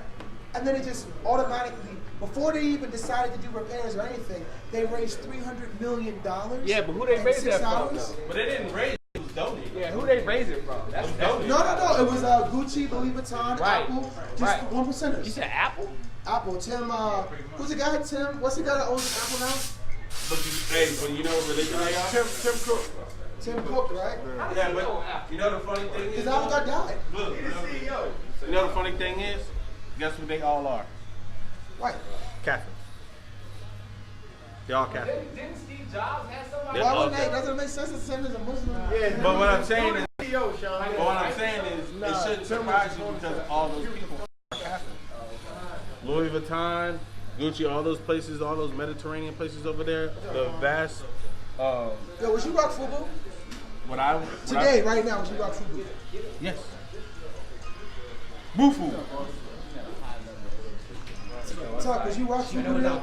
And then it just automatically, before they even decided to do repairs or anything, they raised $300 million. Yeah, but who they raised that from? Though? But they didn't raise it. It was donated. Yeah, who they raised it from? That's donated. No. It was Gucci, Louis Vuitton, Right. Apple, just one percenters. You said Apple? Apple. Tim. Who's the guy? Tim. What's the guy that owns Apple now? But you know what religion they are? Tim Cook. Tim Cook, right? Yeah, but you know the funny thing is? His Apple got died. Look, you know the funny thing is? Guess who they all are? Right. Catholics. They all Catholic. Didn't Steve Jobs have somebody? Why wouldn't they? Doesn't it make sense to send as a Muslim? Yeah, but what I'm saying is, it shouldn't surprise you because all those people are Catholic. Louis Vuitton, Gucci, all those places, all those Mediterranean places over there, the vast. Yo, would you rock FUBU? Today, right now, would you rock FUBU? Yes. Bufu. Talk, would you rock FUBU now?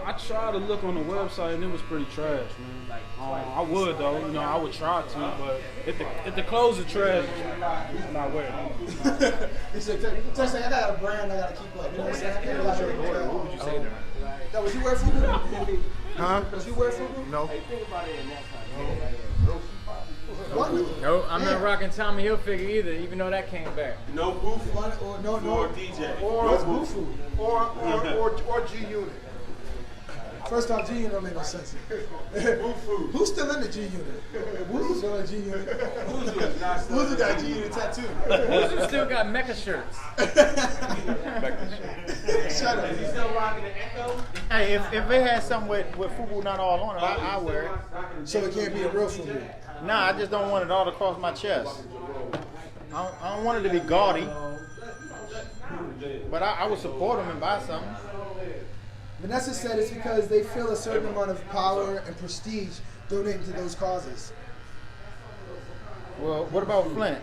I tried to look on the website and it was pretty trash, man. I would though, I would try to, but if the clothes are trash, I'm not wearing them. He said, I got a brand I gotta keep up. You know what I'm saying? What would you say there? Now, would you wear FUBU? Huh? Would you wear FUBU? No. No, I'm not rocking Tommy Hilfiger either, even though that came back. No Bufu. Or DJ. Or Bufu. Or G Unit. First off, G Unit don't make no sense. Who's still in the G Unit? Who's still in the G Unit? Who's got a G Unit tattoo? Who's still got mecha shirts? Shut up. Is he still rocking the Echo? Hey, if they had something with FUBU not all on it, I wear it. So it can't be a real FUBU. Nah, I just don't want it all across my chest. I don't want it to be gaudy. But I would support them and buy something. Vanessa said it's because they feel a certain amount of power and prestige donating to those causes. Well, what about Flint?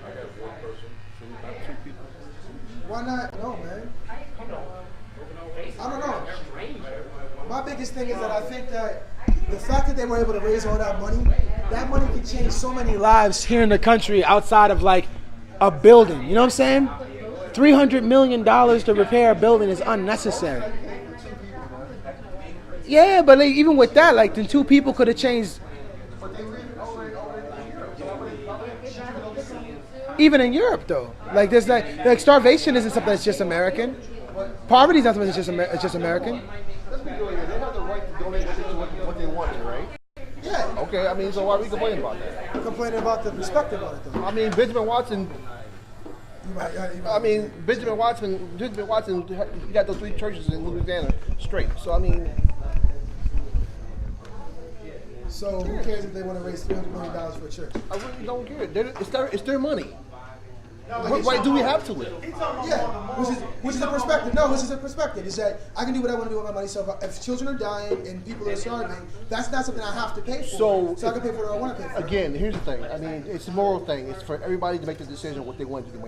Why not? No, man. I don't know. My biggest thing is that I think that the fact that they were able to raise all that money can change so many lives here in the country outside of like a building. You know what I'm saying? $300 million to repair a building is unnecessary. Yeah, but like, even with that, like the two people could have changed. Even in Europe, though, like there's like starvation isn't something that's just American. Poverty is not something that's just American. Let's be real here. They have the right to donate to what they want to, right? Yeah. Okay, I mean, so why are we complaining about that? Complaining about the perspective on it, though. I mean, Benjamin Watson. Benjamin Watson, he got those 3 churches in Louisiana straight. So I mean. So who cares if they want to raise $300 million for a church? I really don't care. It's their money. What right do we have to it? Yeah, which is a perspective. No, this is a perspective. Is that I can do what I want to do with my money. So if children are dying and people are starving, that's not something I have to pay for. So I can pay for what I want to pay for. Again, here's the thing. I mean, it's a moral thing. It's for everybody to make the decision what they want to do.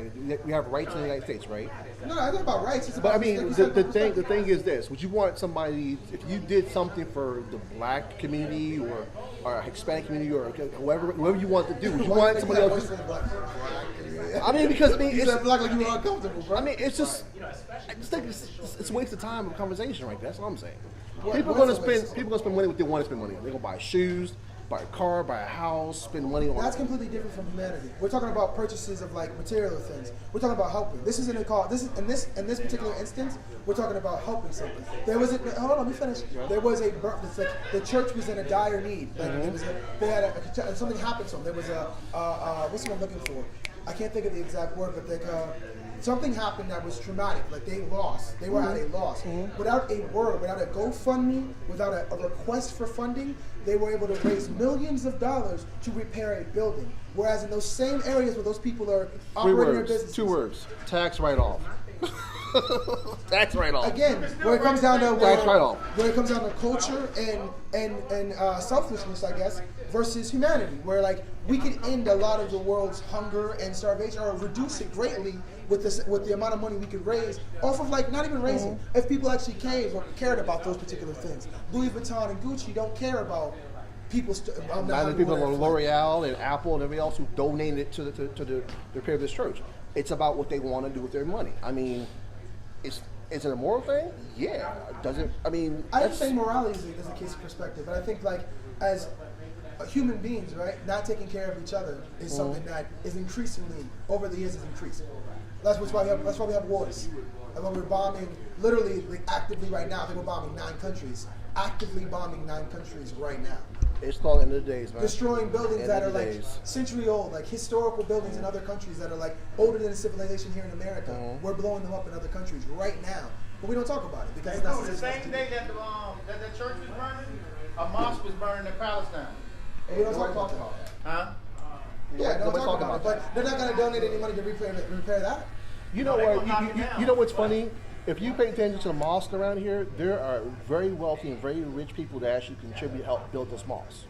We have rights in the United States, right? No, it's not about rights. It's about. But I mean, the thing is this: would you want somebody, if you did something for the black community or or Hispanic community or whoever you want to do. You want somebody else. I mean, because it's black like you were uncomfortable, bro. I mean, I just think it's a waste of time of conversation right there. That's all I'm saying. People are gonna spend money what they want to spend money on. They're gonna buy shoes, buy a car, buy a house, spend money on. That's completely different from humanity. We're talking about purchases of like material things. We're talking about helping. This isn't a call. This is in this particular instance, we're talking about helping something. There was hold on, let me finish. There was a it's like the church was in a dire need. Like they had something happened to them. There was what's the one I'm looking for? I can't think of the exact word, but like something happened that was traumatic. Like they lost. They were at a loss. Without a word, without a GoFundMe, without a request for funding, they were able to raise millions of dollars to repair a building. Whereas in those same areas where those people are operating their businesses. 2 words. Tax write-off. Tax write-off. Again, where it comes down to tax write-off. Where it comes down to culture and selfishness, I guess, versus humanity, where like we could end a lot of the world's hunger and starvation, or reduce it greatly with the amount of money we could raise off of like not even raising. If people actually cared about those particular things, Louis Vuitton and Gucci don't care about people. Neither people on L'Oreal and Apple and everybody else who donated to the repair of this church. It's about what they want to do with their money. I mean, is it a moral thing? Yeah. Doesn't I mean? I don't think morality is a case of perspective, but I think like as human beings, right, not taking care of each other is something that is increasingly over the years is increasing. That's why we have wars. And when we're bombing, literally, like actively right now, I think we're bombing 9 countries. Actively bombing 9 countries right now. It's called end of the days, man. Destroying buildings that are like century old, like historical buildings in other countries that are like older than civilization here in America. We're blowing them up in other countries right now, but we don't talk about it because no, the same day that the church was burning, a mosque was burning in Palestine. And we don't talk about that. Huh? Yeah, don't talk about it. But they're not going to donate any money to repair that. You know what? You know what's funny? If you pay attention to the mosques around here, there are very wealthy and very rich people that actually contribute, help build this mosque.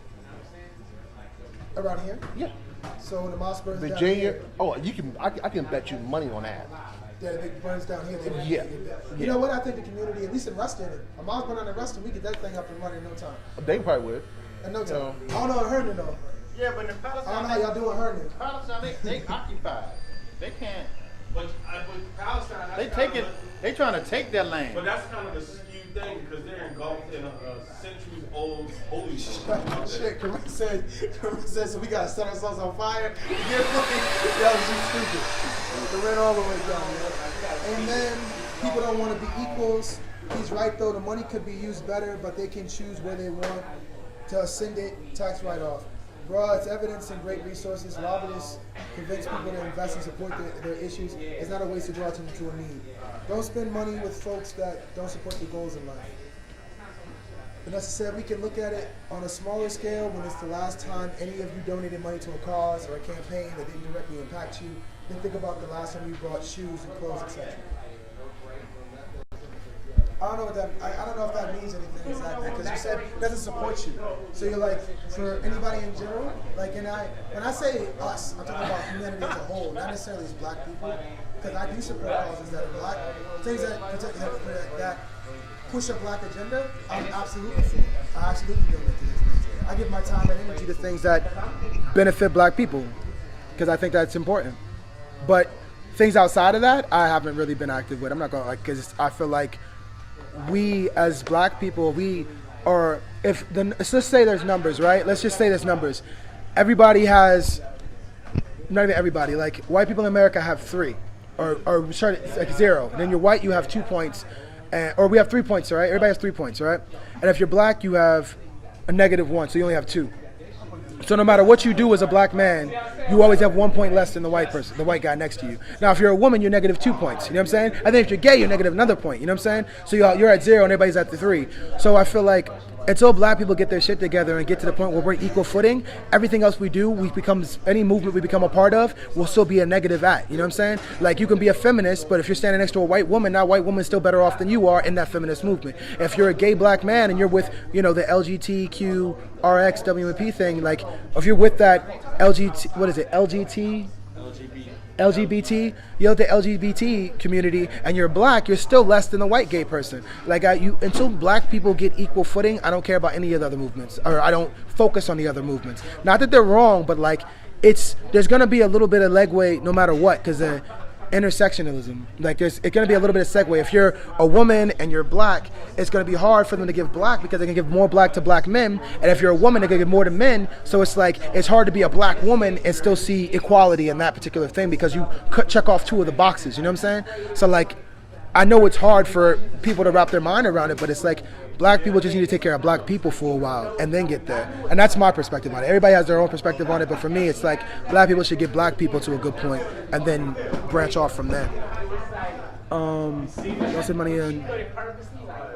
Around here? Yeah. So when the mosque burns Virginia, down here, I can bet you money on that. Yeah, if it burns down here. Yeah. You know what? I think the community, at least in Ruston, a mosque burn down in Ruston, we get that thing up and running in no time. They probably would. In no time. I don't know in Herndon though. Yeah, but in Palestine, I don't know how y'all do in Herndon. Palestine, they occupied. They can't. But Palestine, They trying to take their land. But that's kind of a skewed thing because they're engulfed in a centuries-old holy shit. Corinne said, so we gotta set ourselves on fire. Yo, she's stupid. Corinne all the way down, man. And then people don't want to be equals. He's right though. The money could be used better, but they can choose where they want to send it. Tax write-off. Bro, it's evidence and great resources. Lobbyists convince people to invest and support their issues. It's not a waste to draw attention to a need. Don't spend money with folks that don't support your goals in life. Vanessa said we can look at it on a smaller scale when it's the last time any of you donated money to a cause or a campaign that didn't directly impact you. Then think about the last time you bought shoes and clothes, etc. I don't know if that means anything exactly because you said it doesn't support you. So you're like, for anybody in general, like, when I say us, I'm talking about humanity as a whole, not necessarily as black people, because I do support causes that are black, things that push a black agenda. I'm absolutely for it. I absolutely donate to those things. I give my time and energy to things that benefit black people because I think that's important. But things outside of that, I haven't really been active with. I'm not gonna because I feel like we as black people, let's just say there's numbers, right? Let's just say there's numbers. Everybody has, not even everybody, like white people in America have 3, or sorry, like 0. And then you're white, you have 2 points, or we have 3 points, right? Everybody has 3 points, right? And if you're black, you have a -1, so you only have 2. So no matter what you do as a black man, you always have 1 point less than the white person, the white guy next to you. Now, if you're a woman, you're -2 points. You know what I'm saying? I think if you're gay, you're negative another point. You know what I'm saying? So you're at 0 and everybody's at the 3. So I feel like until black people get their shit together and get to the point where we're equal footing, everything else we do, any movement we become a part of, will still be a negative at. You know what I'm saying? Like you can be a feminist, but if you're standing next to a white woman, that white woman's still better off than you are in that feminist movement. If you're a gay black man and you're with, the LGBTQ RX WMP thing, like if you're with that LGBT LGBT, you're the LGBT community, and you're black, you're still less than the white gay person. Like until black people get equal footing, I don't care about any of the other movements, or I don't focus on the other movements. Not that they're wrong, but like there's gonna be a little bit of legway no matter what, because intersectionalism. Like it's going to be a little bit of segue. If you're a woman and you're black, it's going to be hard for them to give black because they can give more black to black men. And if you're a woman, they can give more to men. So it's like it's hard to be a black woman and still see equality in that particular thing because you check off two of the boxes. You know what I'm saying? So like, I know it's hard for people to wrap their mind around it, but it's like black people just need to take care of black people for a while and then get there. And that's my perspective on it. Everybody has their own perspective on it, but for me, it's like black people should get black people to a good point and then branch off from there. What's the money in?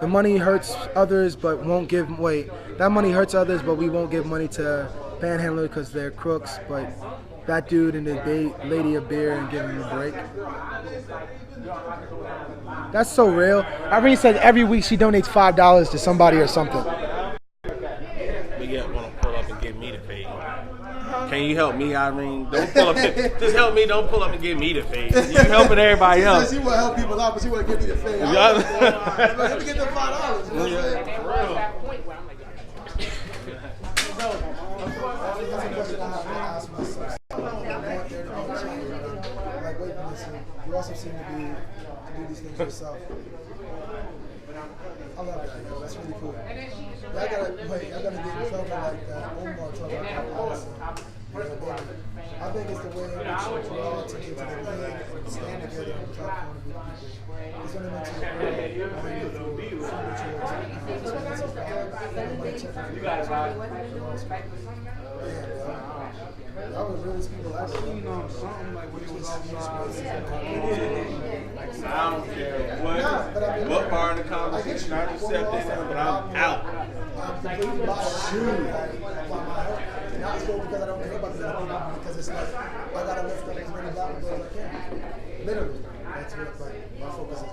The money hurts others, but won't give. Wait, that money hurts others, but we won't give money to panhandlers because they're crooks. But that dude and the lady a beer and give him a break. That's so real. Irene said every week she donates $5 to somebody or something. But yeah, want to pull up and give me the fade. Can you help me, Irene? Don't pull up. Just help me. Don't pull up and give me the fade. You helping everybody else. She will help people out, but she want to give me the fade. Let me get them $5. You know what I'm saying? For real. You also seem to do these things yourself. I love that, yo. That's really cool. I gotta get in trouble like that. Omar talking about policy. I think it's the way in which we all take it to the league and stand together and talk to people. It's going to make you I was really people I've seen on something like when it was I don't care what part of the conversation I accept it, but I'm out. I'm completely biased. Not so because I don't care about the other people, because it's like I gotta lift up as many black people as I can. Literally, that's what my focus is at.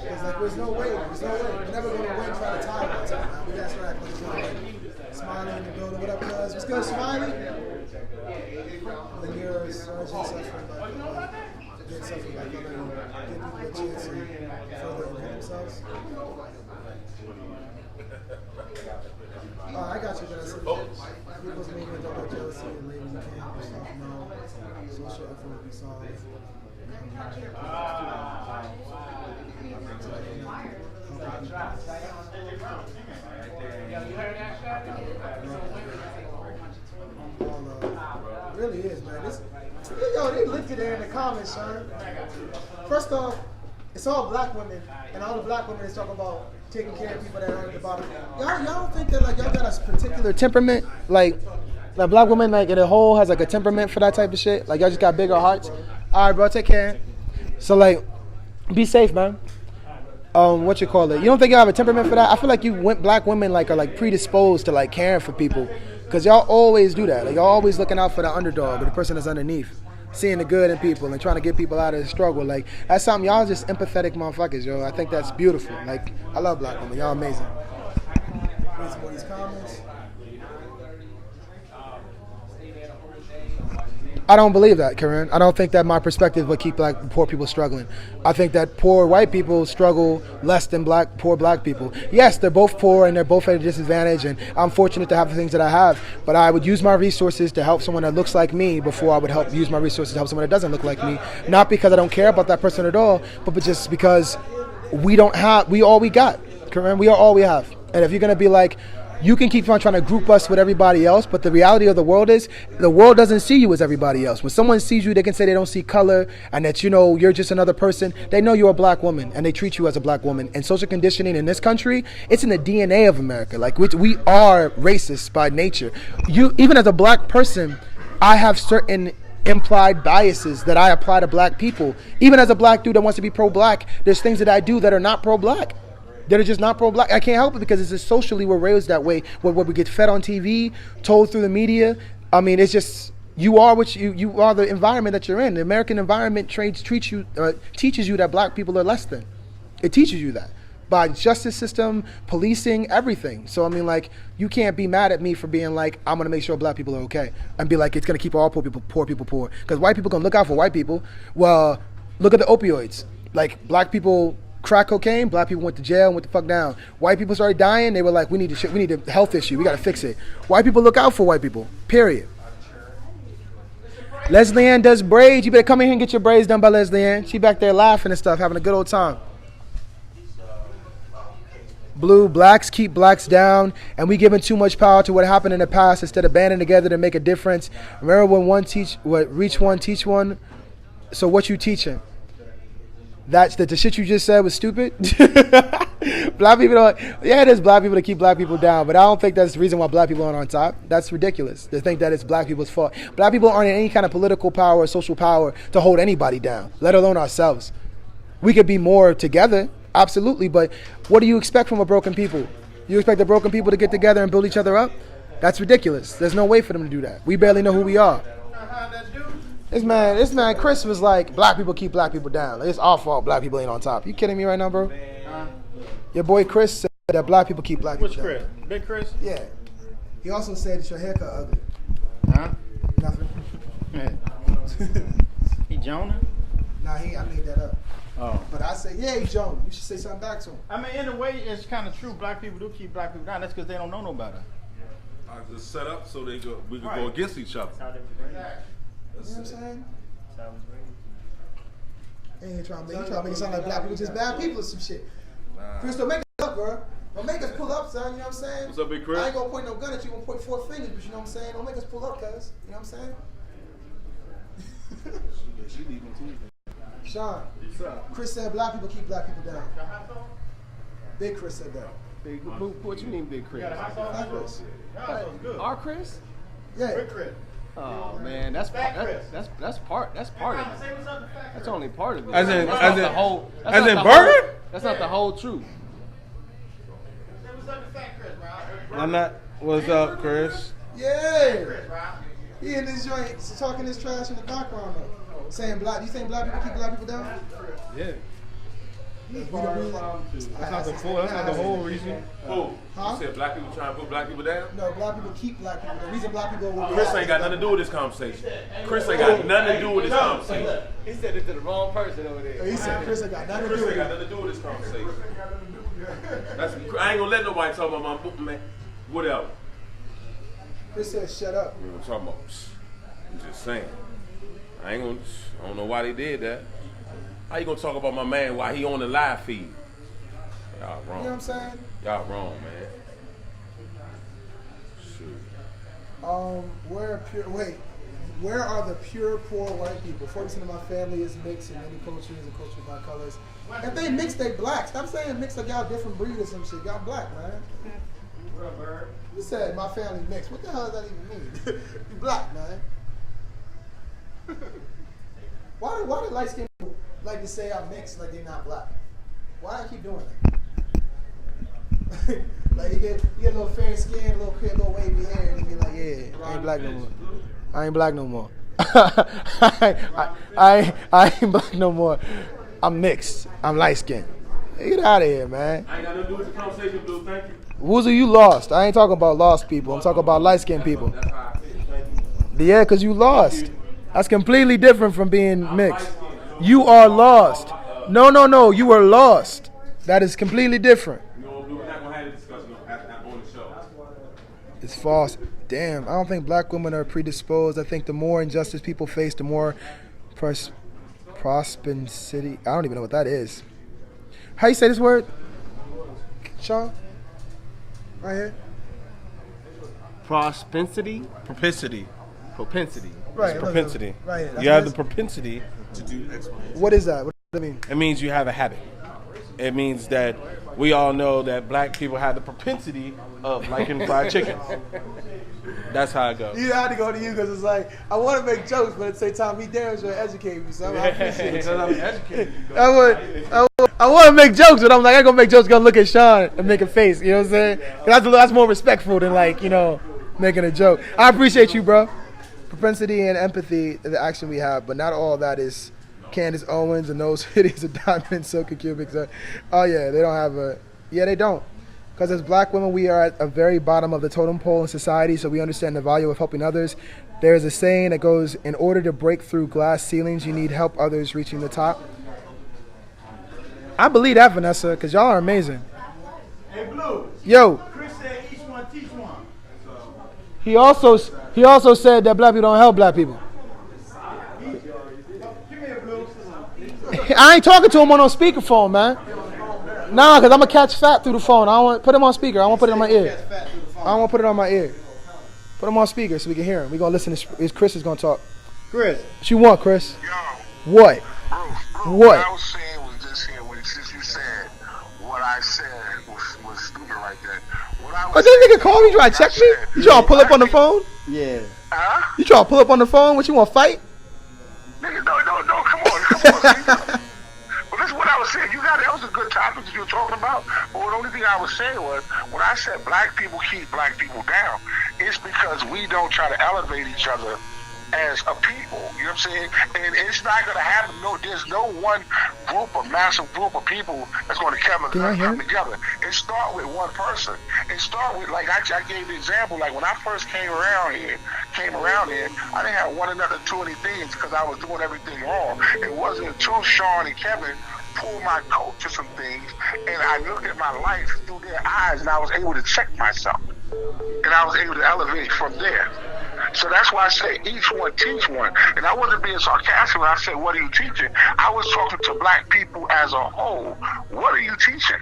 It's like there's no way. We're never gonna win trying to tie that time. We gotta try to Smiley in the building. What up, cuz? What's good, Smiley? When you're a surgeon suffering like get something like that, give people a chance to further enhance themselves. I got you, guys. People's movement don't have jealousy and labels you can't yourself. No, social effort will be solved. It really is, man. They linked it there in the comments, son. First off, it's all black women, and all the black women is talking about taking care of people that are at the bottom. Y'all don't think that like y'all got a particular temperament, like black women like in a whole has like a temperament for that type of shit? Like y'all just got bigger hearts? All right, bro, take care. So like, be safe, man. What you call it? You don't think y'all have a temperament for that? I feel like black women like are like predisposed to like caring for people, cause y'all always do that. Like y'all always looking out for the underdog or the person that's underneath, seeing the good in people and trying to get people out of the struggle. Like that's something y'all just empathetic motherfuckers, yo. I think that's beautiful. Like I love black women. Y'all amazing. These comments. I don't believe that, Karen. I don't think that my perspective would keep poor people struggling. I think that poor white people struggle less than poor black people. Yes, they're both poor and they're both at a disadvantage, and I'm fortunate to have the things that I have, but I would use my resources to help someone that looks like me before I would use my resources to help someone that doesn't look like me. Not because I don't care about that person at all, but just because we all we got, Karen. We are all we have. And if you're going to be like, you can keep on trying to group us with everybody else, but the reality of the world is the world doesn't see you as everybody else. When someone sees you, they can say they don't see color and that, you're just another person. They know you're a black woman and they treat you as a black woman. And social conditioning in this country, it's in the DNA of America. Like we are racist by nature. Even as a black person, I have certain implied biases that I apply to black people. Even as a black dude that wants to be pro-black, there's things that I do that are not pro-black. That are just not pro-black. I can't help it because it's just socially we're raised that way. Where we get fed on TV, told through the media. I mean, it's just you are what you are. The environment that you're in. The American environment teaches you that black people are less than. It teaches you that. by justice system, policing, everything. So I mean, like, you can't be mad at me for being like, I'm gonna make sure black people are okay, and be like, it's gonna keep all poor people poor, because white people gonna look out for white people. Well, look at the opioids. Like, black people crack cocaine, black people went to jail and went the fuck down. White people started dying, they were like, we need a health issue, we gotta fix it. White people look out for white people, period. Leslie Ann does braids. You better come in here and get your braids done by Leslie Ann. She back there laughing and stuff, having a good old time. Blue, blacks keep blacks down, and we giving too much power to what happened in the past instead of banding together to make a difference. Remember when reach one, teach one. So what you teaching? That's the shit you just said was stupid. Black people don't. Yeah, it is black people to keep black people down, but I don't think that's the reason why black people aren't on top. That's ridiculous to think that it's black people's fault. Black people aren't in any kind of political power or social power to hold anybody down, let alone ourselves. We could be more together, absolutely, but what do you expect from a broken people? You expect the broken people to get together and build each other up? That's ridiculous. There's no way for them to do that. We barely know who we are. This man, Chris was like, black people keep black people down. Like, it's our fault black people ain't on top. You kidding me right now, bro? Your boy Chris said that black people keep black people down. Which Chris? Big Chris? Yeah. He also said that your haircut ugly. Huh? Nothing. He Jonah? Nah, I made that up. Oh. But I said, yeah, he's Jonah. You should say something back to him. I mean, in a way, it's kind of true. Black people do keep black people down. That's because they don't know no better. I just set up so we could Right. go against each other. You know what I'm saying? Ain't trying to make it sound like black people just bad people or some shit. Nah. Chris, don't make us up, bro. Don't make us pull up, son. You know what I'm saying? What's up, Big Chris? I ain't gonna point no gun at you. I'm gonna point 4 fingers, but you know what I'm saying? Don't make us pull up, cuz. You know what I'm saying? Sean, Chris said black people keep black people down. Big Chris said that. Big, what you mean, Big Chris? Fat Chris. Our Chris? Yeah. Big Chris. Oh man, that's part of it. That's only part of it. As in- That's as not in- the whole. That's as not in the burger? whole- That's not the whole truth. I'm not. What's up, Chris? Yeah. He in this joint talking this trash in the background though. Saying black. You think black people keep black people down? Yeah. That's That's not the whole reason. Who? Huh? You said black people trying to put black people down? No, black people keep black people. The reason black people are Chris ain't got nothing to do with this conversation. Chris ain't got nothing to do with this conversation. He said it to the wrong person over there. He said Chris ain't got nothing to Chris do ain't with got it. nothing to do with this conversation. I ain't gonna let nobody talk about my book, man. Whatever. Chris said shut up. You know what I'm talking about? I'm just saying. I don't know why they did that. How you gonna talk about my man while he on the live feed? Y'all wrong. You know what I'm saying? Y'all wrong, man. Shoot. Where are the pure poor white people? 40% of my family is mixed in many cultures and cultures by colors. If they mixed, they black. Stop saying mixed like y'all different breed or some shit. Y'all black, man. What up, Bird? You said my family mixed. What the hell does that even mean? You black, man. Why do light skinned people like to say I'm mixed like they're not black? Why do I keep doing that? Like you get a little fair skin, a little wavy hair, and you be like, yeah, I ain't black no more. I ain't black no more. I ain't black no more. I'm mixed. I'm light skinned. Get out of here, man. I ain't got nothing to do with the conversation, Blue. Thank you. Woozer, you lost. I ain't talking about lost people. I'm talking about light skinned people. That's how I feel. Thank you. Yeah, because you lost. That's completely different from being mixed. You are lost. No. You are lost. That is completely different. You know, we're not gonna have this discussion on the show. It's false. Damn, I don't think black women are predisposed. I think the more injustice people face, the more prosperity. I don't even know what that is. How you say this word? Sean? Right here? Propensity. Propensity. Right. Propensity. Right. You have the propensity to do X, Y, and Z. What is that? What does that mean? It means you have a habit. It means that we all know that black people have the propensity of liking fried chicken. That's how it goes. You had to go to you because it's like, I want to make jokes, but at the same time, he damn sure educated me, so I appreciate it. Because I'm educated. I want to make jokes, but I'm like, I ain't going to make jokes, going to look at Sean and make a face, you know what I'm saying? That's more respectful than like, making a joke. I appreciate you, bro. Propensity and empathy, the action we have, but not all that is Candace Owens and those hoodies of Diamond, Silk, and Cubic. Oh, yeah, they don't have a... Yeah, they don't. Because as black women, we are at the very bottom of the totem pole in society, so we understand the value of helping others. There's a saying that goes, in order to break through glass ceilings, you need help others reaching the top. I believe that, Vanessa, because y'all are amazing. Hey, Blue. Yo. Chris said each one teach one. He also said that black people don't help black people. I ain't talking to him on no speakerphone, man. Nah, because I'm going to catch fat through the phone. I don't want put him on speaker. I want to put it on my ear. I don't want to put it on my ear. Put him on speaker so we can hear him. We're going to listen to Chris is going to talk. Chris. What you want, Chris? Yo. What? Bro, What? What I was saying was this here. Since you said what I said was stupid right there. Oh, that nigga call me? You trying to check me? You trying to pull up on the phone? Yeah. Huh? You trying to pull up on the phone? What, you want to fight? Nigga, no, come on. Well, this is what I was saying. That was a good topic that you were talking about. But the only thing I was saying was, when I said black people keep black people down, it's because we don't try to elevate each other as a people. You know what I'm saying? And it's not going to happen. No, there's no one group, a massive group of people that's going to come together. It start with one person. It start with, like I gave the example, like when I first came around here, I didn't have one another too many things because I was doing everything wrong. It wasn't until Sean and Kevin pulled my coat to some things, and I looked at my life through their eyes, and I was able to check myself, and I was able to elevate from there. So that's why I say each one teach one. And I wasn't being sarcastic when I said, what are you teaching? I was talking to black people as a whole. What are you teaching?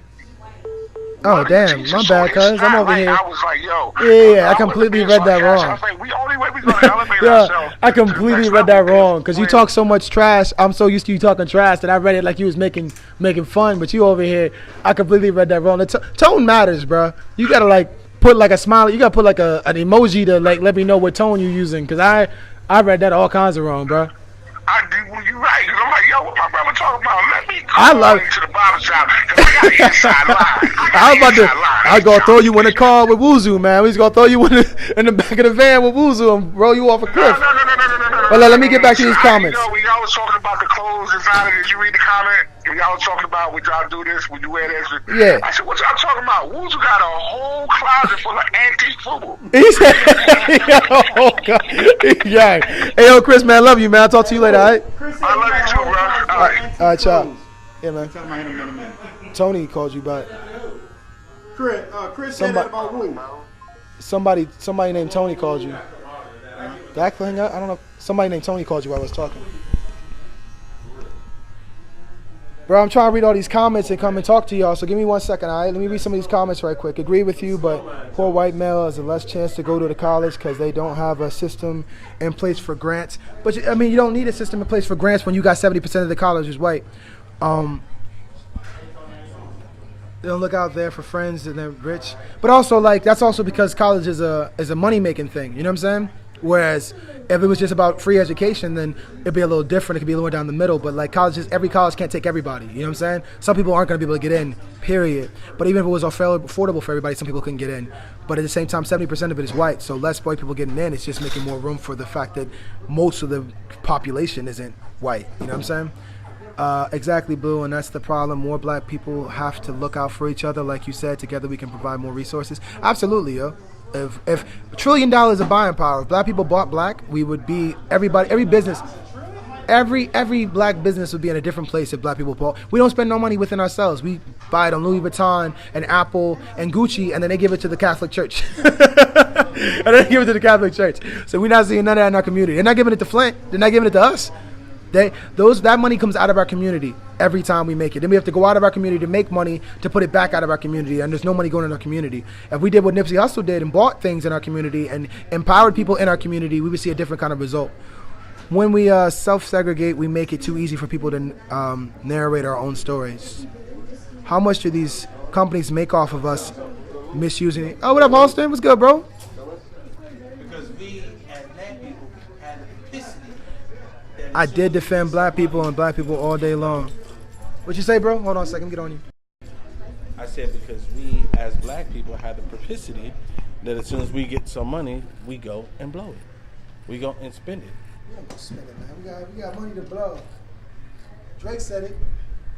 Oh, damn. My bad, cuz. I'm over here. I was like, yo. Yeah, I completely read that wrong. I was like, the only way we're going to elevate ourselves. I completely read that wrong because you talk so much trash. I'm so used to you talking trash that I read it like you was making fun. But you over here, I completely read that wrong. The tone matters, bro. You got to, like, put like a smile. You got to put like an emoji to like let me know what tone you're using because I read that all kinds of wrong, bro. I do. Well, you're right. I'm like, yo, what my brother talking about? Let me go to the barbershop because I got inside line. I was going to throw you in the car with Wuzu, man. We was going to throw you in the back of the van with Wuzu and roll you off a cliff. No. But let me get back to these comments. We always talking about the clothes design. Did you read the comment? We always talking about, would y'all do this? Would you wear this? Yeah. I said, what y'all talking about? Wuzu got a whole closet full of antique food. He said, oh, God. Yeah. Hey, yo, Chris, man, I love you, man. I'll talk to you later, all right? I love you too, bro. All right, ciao. Yeah, man. Tell him I hit him in a minute. Tony called you back. Chris said that about Wu. Somebody named Tony called you. That thing, I don't know. Somebody named Tony called you while I was talking. Bro, I'm trying to read all these comments and come and talk to y'all, so give me 1 second, all right? Let me read some of these comments right quick. Agree with you, but poor white male has a less chance to go to the college because they don't have a system in place for grants. But, I mean, you don't need a system in place for grants when you got 70% of the college is white. They don't look out there for friends and they're rich. But also, like, that's also because college is a money-making thing, you know what I'm saying? Whereas if it was just about free education, then it'd be a little different. It could be a little more down the middle. But like every college can't take everybody. You know what I'm saying? Some people aren't going to be able to get in, period. But even if it was affordable for everybody, some people couldn't get in. But at the same time, 70% of it is white. So less white people getting in, it's just making more room for the fact that most of the population isn't white. You know what I'm saying? Exactly, Blue, and that's the problem. More black people have to look out for each other. Like you said, together we can provide more resources. Absolutely, yo. If $1 trillion of buying power, if black people bought black, we would be every business, every black business would be in a different place if black people bought. We don't spend no money within ourselves. We buy it on Louis Vuitton and Apple and Gucci, and then they give it to the Catholic Church. So we're not seeing none of that in our community. They're not giving it to Flint. They're not giving it to us. That money comes out of our community every time we make it. Then we have to go out of our community to make money to put it back out of our community, and there's no money going in our community. If we did what Nipsey Hussle did and bought things in our community and empowered people in our community, we would see a different kind of result. When we self-segregate, we make it too easy for people to narrate our own stories. How much do these companies make off of us misusing it? Oh, what up, Halston? What's good, bro? Because we, as black people, have the complicity. I did defend black people and black people all day long. What you say, bro? Hold on a second, get on you. I said because we, as black people, have the propensity that as soon as we get some money, we go and blow it. We go and spend it. We don't spend it, man. We got money to blow. Drake said it.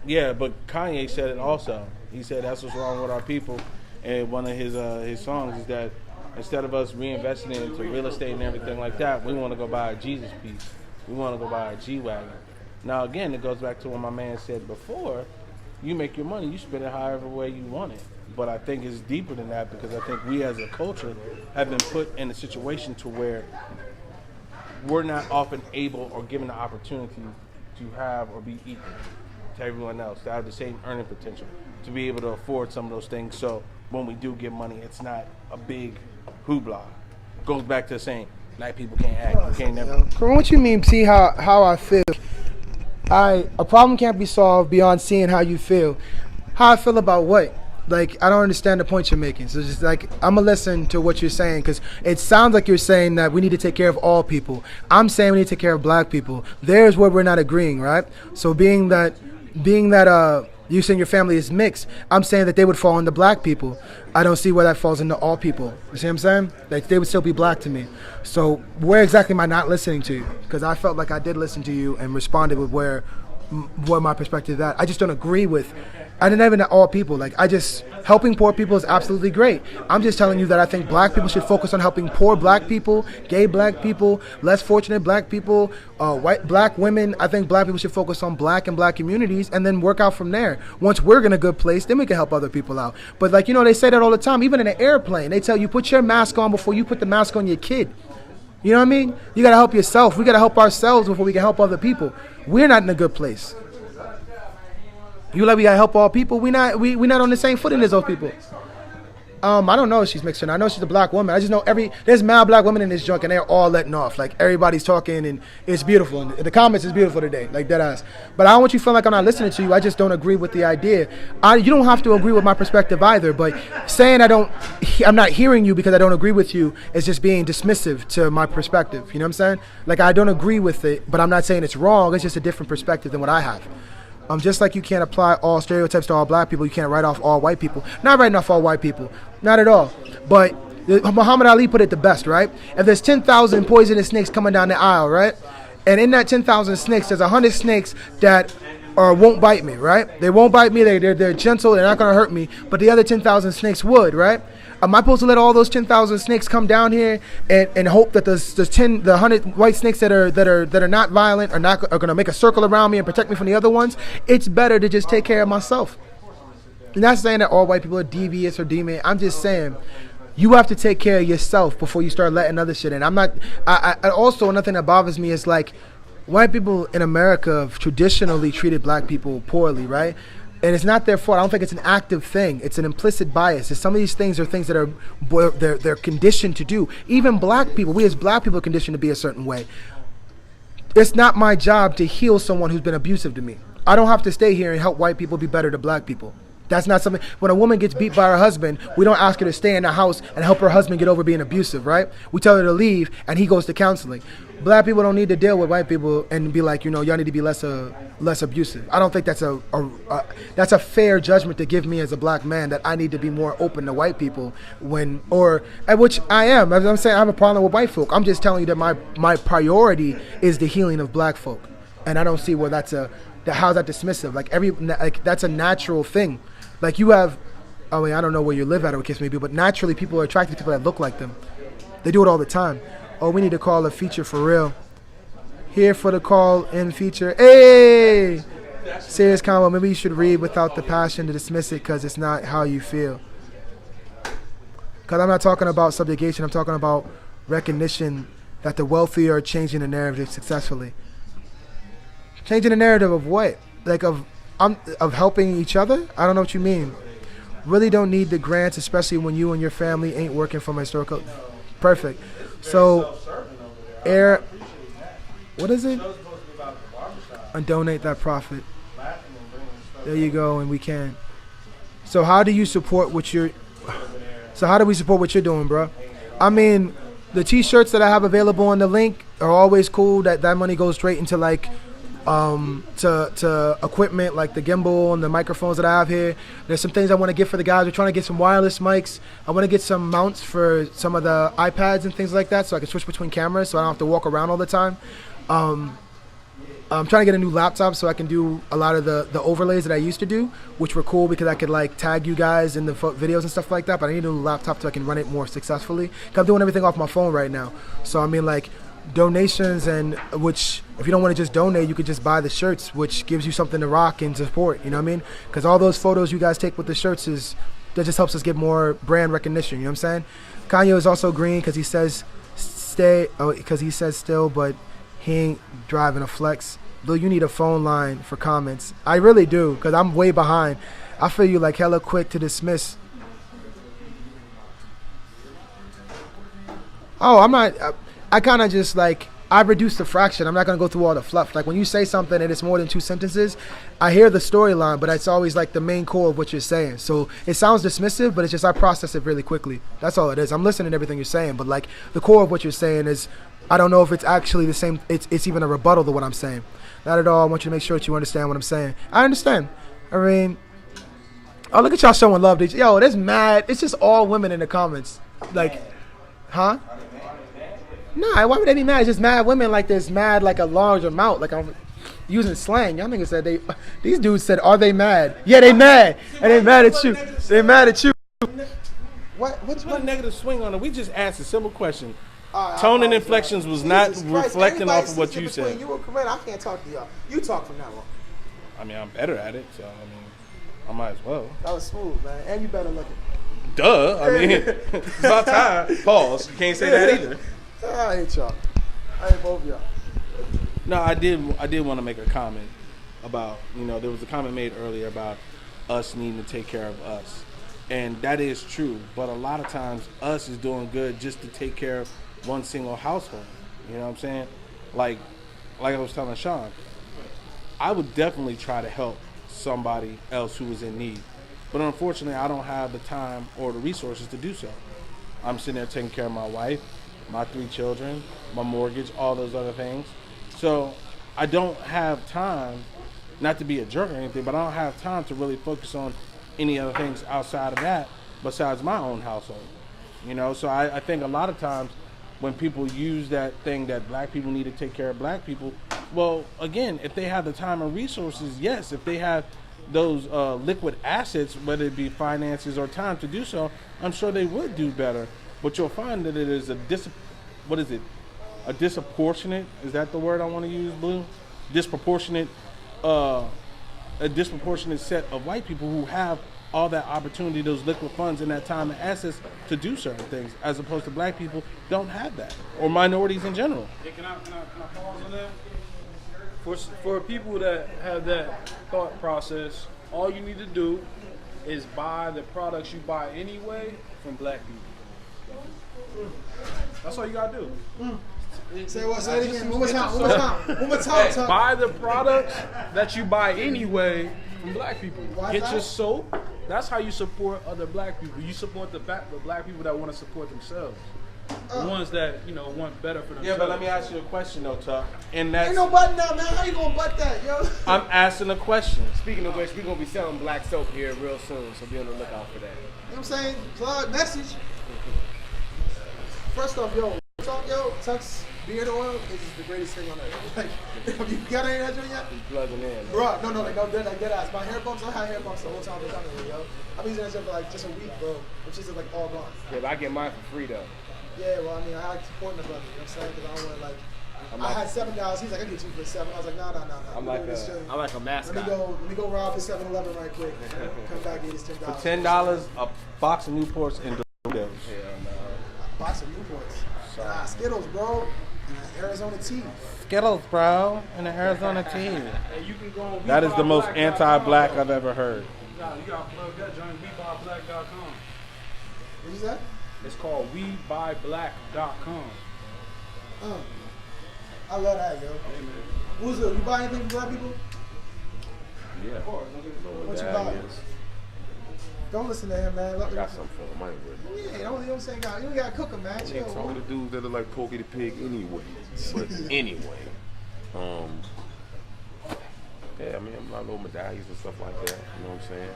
Yeah, but Kanye said it also. He said that's what's wrong with our people. And one of his songs is that instead of us reinvesting into real estate and everything like that, we want to go buy a Jesus piece. We want to go buy a G-Wagon. Now, again, it goes back to what my man said before. You make your money, you spend it however way you want it. But I think it's deeper than that because I think we as a culture have been put in a situation to where we're not often able or given the opportunity to have or be equal to everyone else, to have the same earning potential, to be able to afford some of those things. So when we do get money, it's not a big hoopla. Goes back to saying black people can't act, you can't never. What you mean? See how I feel. A problem can't be solved beyond seeing how you feel. How I feel about what? Like, I don't understand the point you're making. So it's just like, I'm going to listen to what you're saying because it sounds like you're saying that we need to take care of all people. I'm saying we need to take care of black people. There's where we're not agreeing, right? So being that you saying your family is mixed, I'm saying that they would fall into black people. I don't see where that falls into all people. You see what I'm saying? Like, they would still be black to me. So where exactly am I not listening to you? Because I felt like I did listen to you and responded with what my perspective is at. I just don't agree with. I didn't even all people. Like, helping poor people is absolutely great. I'm just telling you that I think black people should focus on helping poor black people, gay black people, less fortunate black people, white black women. I think black people should focus on black and black communities and then work out from there. Once we're in a good place, then we can help other people out. But like, they say that all the time, even in an airplane, they tell you put your mask on before you put the mask on your kid. You know what I mean? You got to help yourself. We got to help ourselves before we can help other people. We're not in a good place. You like we gotta help all people. We not on the same footing as those people. I don't know if she's mixed or not. I know she's a black woman. I just know there's mad black women in this junk and they're all letting off. Like, everybody's talking and it's beautiful. And the comments is beautiful today, like dead ass. But I don't want you to feel like I'm not listening to you. I just don't agree with the idea. You don't have to agree with my perspective either. But saying I'm not hearing you because I don't agree with you is just being dismissive to my perspective. You know what I'm saying? Like, I don't agree with it, but I'm not saying it's wrong. It's just a different perspective than what I have. Just like you can't apply all stereotypes to all black people, you can't write off all white people. Not writing off all white people, not at all. But Muhammad Ali put it the best, right? If there's 10,000 poisonous snakes coming down the aisle, right? And in that 10,000 snakes, there's 100 snakes that won't bite me, right? They won't bite me. They're gentle. They're not gonna hurt me. But the other 10,000 snakes would, right? Am I supposed to let all those 10,000 snakes come down here and hope that the 100 white snakes that are not violent are gonna make a circle around me and protect me from the other ones? It's better to just take care of myself. I'm not saying that all white people are devious or demon. I'm just saying you have to take care of yourself before you start letting other shit in. I also, another thing that bothers me is like white people in America have traditionally treated black people poorly, right? And it's not their fault. I don't think it's an active thing. It's an implicit bias. Some of these things are things that they're conditioned to do. Even black people, we as black people are conditioned to be a certain way. It's not my job to heal someone who's been abusive to me. I don't have to stay here and help white people be better to black people. That's not something. When a woman gets beat by her husband, we don't ask her to stay in the house and help her husband get over being abusive, right? We tell her to leave and he goes to counseling. Black people don't need to deal with white people and be like, y'all need to be less abusive. I don't think that's a fair judgment to give me as a black man, that I need to be more open to white people which I am. As I'm saying, I have a problem with white folk. I'm just telling you that my priority is the healing of black folk, and I don't see where how's that dismissive? Like that's a natural thing. Like you have, I don't know where you live at or what case may be, but naturally people are attracted to people that look like them. They do it all the time. Oh, we need to call a feature for real. Here for the call-in feature. Hey! Serious combo. Maybe you should read without the passion to dismiss it because it's not how you feel. Because I'm not talking about subjugation. I'm talking about recognition that the wealthy are changing the narrative successfully. Changing the narrative of what? Like of helping each other? I don't know what you mean. Really don't need the grants, especially when you and your family ain't working from a historical. Perfect. So, what is it? And donate that profit. There you go, and we can. So how do you support what you're? So how do we support what you're doing, bro? I mean, the T-shirts that I have available on the link are always cool. That money goes straight into like. To equipment like the gimbal and the microphones that I have here. There's some things I want to get for the guys. We're trying to get some wireless mics. I want to get some mounts for some of the iPads and things like that so I can switch between cameras so I don't have to walk around all the time. I'm trying to get a new laptop so I can do a lot of the overlays that I used to do, which were cool because I could like tag you guys in the videos and stuff like that. But I need a new laptop so I can run it more successfully. Cause I'm doing everything off my phone right now. So I mean, like donations, and which if you don't want to just donate, you could just buy the shirts, which gives you something to rock and support. You know what I mean? Because all those photos you guys take with the shirts that just helps us get more brand recognition. You know what I'm saying? Kanye is also green because he says still, but he ain't driving a flex. Lil, you need a phone line for comments. I really do, because I'm way behind. I feel you like hella quick to dismiss. Oh, I'm not. I kind of just like, I reduced the fraction. I'm not going to go through all the fluff. Like when you say something and it's more than 2 sentences, I hear the storyline, but it's always like the main core of what you're saying. So it sounds dismissive, but it's just I process it really quickly. That's all it is. I'm listening to everything you're saying, but like the core of what you're saying is, I don't know if it's actually the same. It's even a rebuttal to what I'm saying. Not at all. I want you to make sure that you understand what I'm saying. I understand. I mean, oh, look at y'all showing love to each. Yo, there's mad. It's just all women in the comments. Like, huh? Nah, why would they be mad? It's just mad women. Like there's mad like a large amount. Like I'm using slang. Y'all niggas said these dudes said, are they mad? Yeah, they mad. And they mad at you. They mad at you. What's a negative swing on it? We just asked a simple question. Tone and inflections was not reflecting off of what you said. You were correct. I can't talk to y'all. You talk from now on. I mean, I'm better at it, so I mean, I might as well. That was smooth, man. And you better looking. Duh. I mean, it's about time. Pause. You can't say that either. I hate y'all. I hate both of y'all. No, I did want to make a comment about, there was a comment made earlier about us needing to take care of us. And that is true. But a lot of times us is doing good just to take care of one single household. You know what I'm saying? Like I was telling Sean, I would definitely try to help somebody else who is in need. But unfortunately, I don't have the time or the resources to do so. I'm sitting there taking care of my wife, my 3 children, my mortgage, all those other things. So I don't have time, not to be a jerk or anything, but I don't have time to really focus on any other things outside of that besides my own household. So I think a lot of times when people use that thing that black people need to take care of black people, well, again, if they have the time and resources, yes. If they have those liquid assets, whether it be finances or time to do so, I'm sure they would do better. But you'll find that it is a disproportionate, is that the word I want to use, Blue? Disproportionate, a disproportionate set of white people who have all that opportunity, those liquid funds and that time and assets to do certain things, as opposed to black people don't have that, or minorities in general. Hey, can I pause on that? For people that have that thought process, all you need to do is buy the products you buy anyway from black people. That's all you gotta do. Say it again. One more time. Buy the products that you buy anyway from black people. Get your soap. That's how you support other black people. You support the black people that want to support themselves. The ones that want better for themselves. Yeah, but let me ask you a question though, Tuck. And that's ain't no button now, man. How you gonna butt that, yo? I'm asking a question. Speaking of which, we're gonna be selling black soap here real soon, so be on the lookout for that. You know what I'm saying? Plug message. First off, Tuck's beard oil is the greatest thing on earth. Like, have you got any of that yet? He's plugging in. Bro, no, like dead ass. My hair bumps, I had hair bumps the whole time I've been coming here, yo. I've been using that shit for like just a week, bro. Which is like all gone. Yeah, but I get mine for free though. Yeah, well, I mean, I like supporting the brother, you know what I'm saying? Because I don't want to I had $7. He's like, I get 2 for 7. I was like, nah. I'm like a mascot. Let me go rob the 7-Eleven right quick. Come back and get this $10. For $10, a box of Newports and Doritos. Hell no. A box of Newports. Skittles, bro. And Arizona tea. Skittles, bro. And the Arizona tea. Hey, you can go on that is the most anti-black I've ever heard. You got to plug that joint, WeBuyBlack.com. What is that? It's called WeBuyBlack.com. I love that, yo. Hey, man. Who's it? You buy anything from black people? Yeah. What you buy? Don't listen to him, man. I got something for him. I ain't worried. Yeah, don't say God. You ain't got to cook him, man. Chill. Some of the dudes that look like Porky the Pig anyway. But anyway. Yeah, I mean, my little medallions and stuff like that. You know what I'm saying?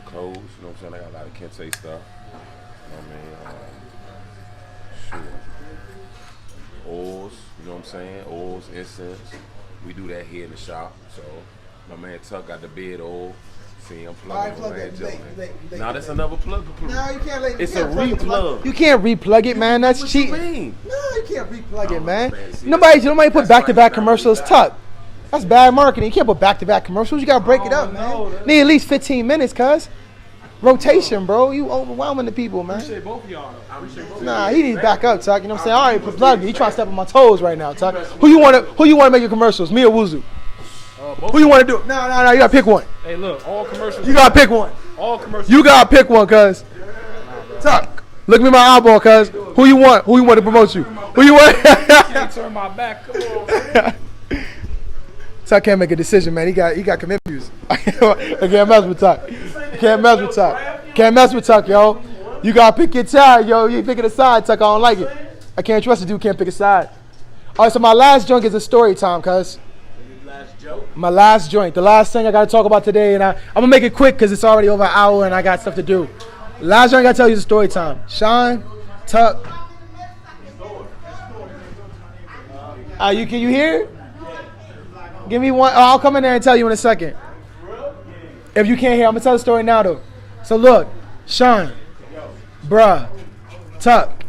The clothes, you know what I'm saying? I got a lot of Kente stuff. You know what I mean? Sure. oils, you know what I'm saying? Oils, incense. We do that here in the shop. So my man Tuck got the bed oil. See, I'm plugging my man Joe, man. Nah, that's another plug. No, you can't. It's a replug. You can't replug it, man. That's cheating. What you mean? No, you can't replug it, man. Nobody put back-to-back commercials. Tuck. That's bad marketing. You can't put back-to-back commercials. You gotta break it up, man. Need at least 15 minutes, cuz. Rotation, bro. You overwhelming the people, man. Appreciate both of y'all. Nah, he needs back up, Tuck. You know what I'm saying? All right, plug me. He trying to step on my toes right now, Tuck. Who you want to make your commercials? Me or Wuzu? Who you want to do it? No. You gotta pick one. Hey, look, all commercials. You gotta pick one. All commercials. You gotta pick one, cuz. Tuck, look me in my eyeball, cuz. Who you want? Who you want to promote you? Who you want? Can't turn my back. Come on. Tuck can't make a decision, man. He got commitments. I can't mess with Tuck. Can't mess with Tuck, yo. You gotta pick your side, yo. You picking a side, Tuck. I don't like it. I can't trust a dude. Can't pick a side. All right, so my last joint is a story time, cuz. My last joint, the last thing I got to talk about today, and I'm going to make it quick because it's already over an hour and I got stuff to do. Last joint I got to tell you is a story time. Sean, Tuck. Can you hear it? Give me one. I'll come in there and tell you in a second. If you can't hear, I'm going to tell the story now, though. So, look, Sean, bruh, Tuck.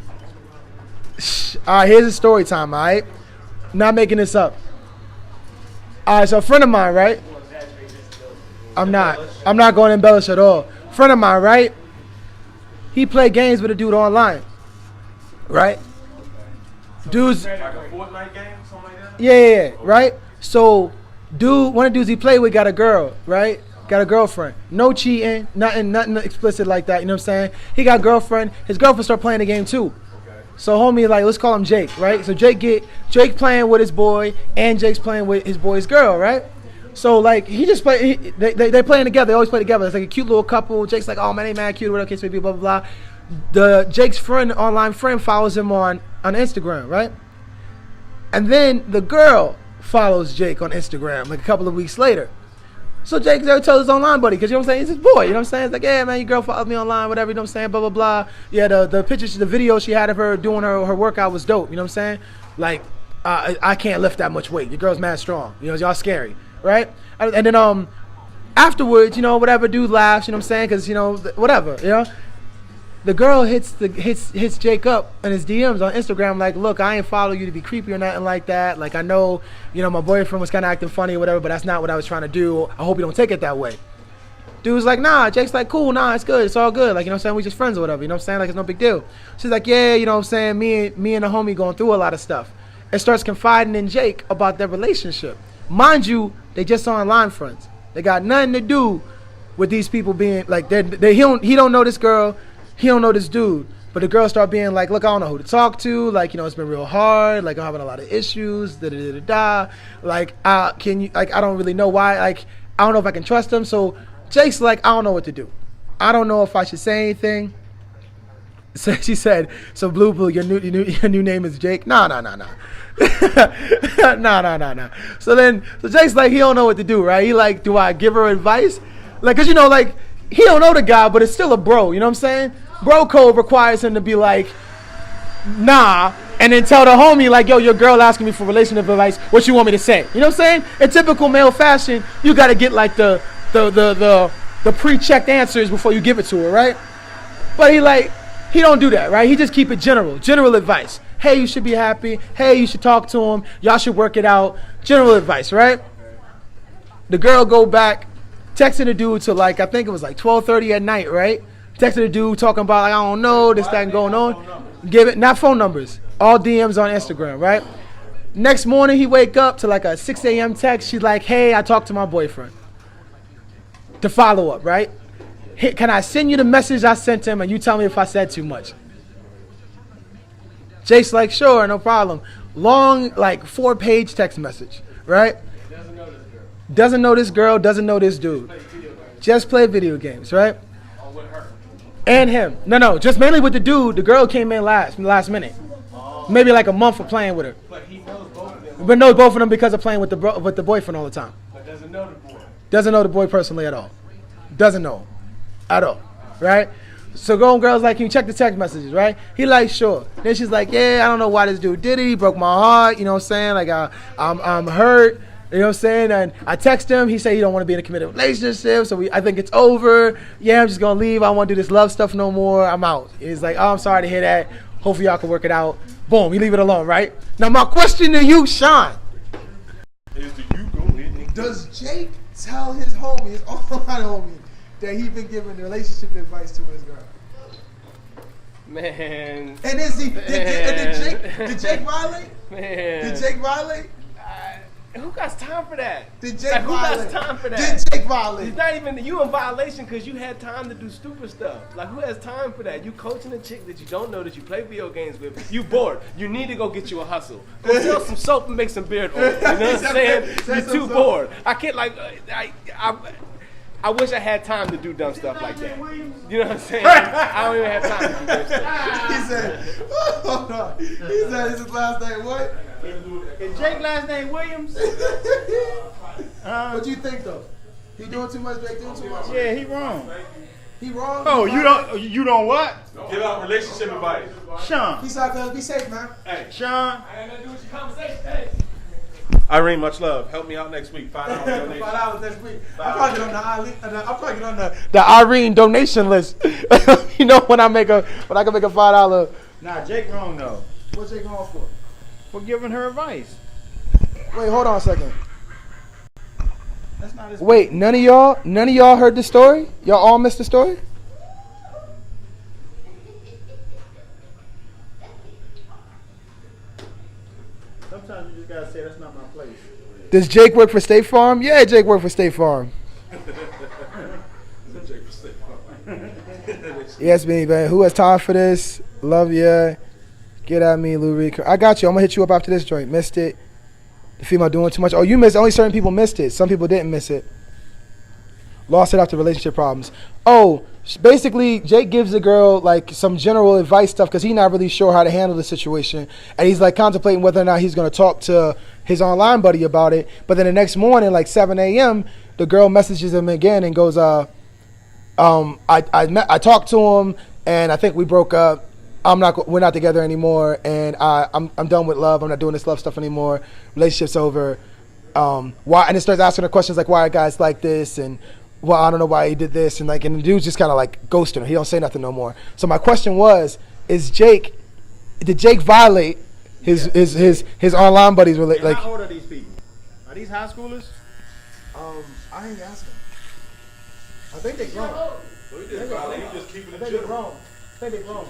All right, here's a story time, all right? Not making this up. All right, so a friend of mine, right? I'm not going to embellish at all. Friend of mine, right? He played games with a dude online, right? Dudes. Like a Fortnite game, something like that? Yeah, right? So, one of the dudes he played with got a girl, right? Got a girlfriend. No cheating, nothing explicit like that, you know what I'm saying? He got a girlfriend. His girlfriend started playing the game too. So homie, like, let's call him Jake, right? So Jake playing with his boy, and Jake's playing with his boy's girl, right? So like he just play, they playing together. They always play together. It's like a cute little couple. Jake's like, oh man, they mad cute, whatever case may be, blah blah blah. Jake's online friend follows him on Instagram, right? And then the girl follows Jake on Instagram like a couple of weeks later. So Jake there tells his online buddy, because you know what I'm saying, he's his boy, you know what I'm saying? It's like, yeah, man, your girl followed me online, whatever, you know what I'm saying, blah, blah, blah. Yeah, the pictures, the video she had of her doing her workout was dope, you know what I'm saying? Like, I can't lift that much weight. Your girl's mad strong. You know, y'all scary, right? And then afterwards, you know, whatever, dude laughs, you know what I'm saying? Because, you know, whatever, you know? The girl hits Jake up in his DMs on Instagram like, look, I ain't follow you to be creepy or nothing like that. Like, I know, you know, my boyfriend was kind of acting funny or whatever, but that's not what I was trying to do. I hope you don't take it that way. Dude's like, nah. Jake's like, cool, nah, it's good. It's all good. Like, you know what I'm saying? We just friends or whatever. You know what I'm saying? Like, it's no big deal. She's like, yeah, you know what I'm saying? Me and the homie going through a lot of stuff. And starts confiding in Jake about their relationship. Mind you, they just online friends. They got nothing to do with these people being, like, he don't know this girl. He don't know this dude, but the girl start being like, look, I don't know who to talk to. Like, you know, it's been real hard. Like, I'm having a lot of issues. Da-da-da-da-da. Like, can you, like, I don't really know why. Like, I don't know if I can trust him. So Jake's like, I don't know what to do. I don't know if I should say anything. So she said, so Blue, your new name is Jake? Nah. Nah. So Jake's like, he don't know what to do, right? He like, do I give her advice? Like, cause you know, like, he don't know the guy, but it's still a bro, you know what I'm saying? Bro code requires him to be like, nah, and then tell the homie like, yo, your girl asking me for relationship advice, what you want me to say? You know what I'm saying? In typical male fashion, you gotta get like the pre-checked answers before you give it to her, right? But he don't do that, right? He just keep it general advice. Hey, you should be happy. Hey, you should talk to him. Y'all should work it out. General advice, right? The girl go back, texting the dude to like, I think it was like 12:30 at night, right? Texting the dude talking about like, I don't know, this, that, and going on. Give it, not phone numbers, all DMs on Instagram, right? Next morning he wake up to like a 6 a.m. text. She's like, hey, I talked to my boyfriend. To follow up, right? Hey, can I send you the message I sent him and you tell me if I said too much? Jake's like, sure, no problem. Long, like 4-page text message, right? Doesn't know this girl, doesn't know this dude. Just play video games, right? And him. No, just mainly with the dude. The girl came in last minute. Maybe like a month of playing with her. But he knows both of them. But knows both of them because of playing with the boyfriend all the time. But doesn't know the boy. Doesn't know the boy personally at all. Doesn't know him at all, right? So girl's like, can you check the text messages, right? He like, sure. Then she's like, yeah, I don't know why this dude did it. He broke my heart, you know what I'm saying? Like, I'm hurt, you know what I'm saying? And I text him. He said he don't want to be in a committed relationship, so I think it's over. Yeah, I'm just going to leave. I don't want to do this love stuff no more. I'm out. He's like, oh, I'm sorry to hear that. Hopefully y'all can work it out. Boom, you leave it alone, right? Now my question to you, Sean. Is do you go ahead and Does Jake tell his homie, his online homie, that he been giving relationship advice to his girl? Man. And is he? Did Jake violate? Man. Did Jake violate? Who got time for that? Did Jake like, who violate? got time for that? Did Jake violate? It's not even you in violation because you had time to do stupid stuff. Like, who has time for that? You coaching a chick that you don't know, that you play video games with. You bored. You need to go get you a hustle. Go sell some soap and make some beard oil. You know what I'm saying? You're too bored. I can't, like, I wish I had time to do dumb stuff like that. You know what I'm saying? I don't even have time to do dumb stuff. He said, hold on. He said his last name what? Is Jake last name Williams? What do you think though? He doing too much, Jake doing too much? Yeah, he wrong. He wrong? Oh, you don't what? give out relationship advice? Sean. Peace out, cuz. Be safe, man. Hey, Sean. I ain't gonna do with your conversation. Hey. Irene, much love. Help me out next week. $5 donation. $5 next week. I'm probably on the Irene donation list. You know, when I can make a $5. Nah, Jake wrong though. What's Jake wrong for? For giving her advice. Wait, hold on a second. That's not his. Wait, none of y'all heard the story? Y'all all missed the story? Sometimes you just gotta say that's not my place. Does Jake work for State Farm? Yeah, Jake worked for State Farm. Yes, man. Who has time for this? Love ya. Get at me, Lou Reed. I got you. I'm gonna hit you up after this joint. Missed it. The female doing too much. Oh, you missed. Only certain people missed it. Some people didn't miss it. Lost it after relationship problems. Oh, basically, Jake gives the girl like some general advice stuff because he's not really sure how to handle the situation, and he's like contemplating whether or not he's gonna talk to his online buddy about it. But then the next morning, like 7 a.m., the girl messages him again and goes, I talked to him, and I think we broke up. We're not together anymore, and I'm done with love. I'm not doing this love stuff anymore. Relationship's over. Why? And it starts asking her questions like, why are guys like this? And well, I don't know why he did this. And the dude's just kind of like ghosting her. He don't say nothing no more. So my question was, did Jake violate his online buddies? Like, how old are these people? Are these high schoolers? I ain't asking. I think they grown. So he just violate. He just keeping it I think they grown.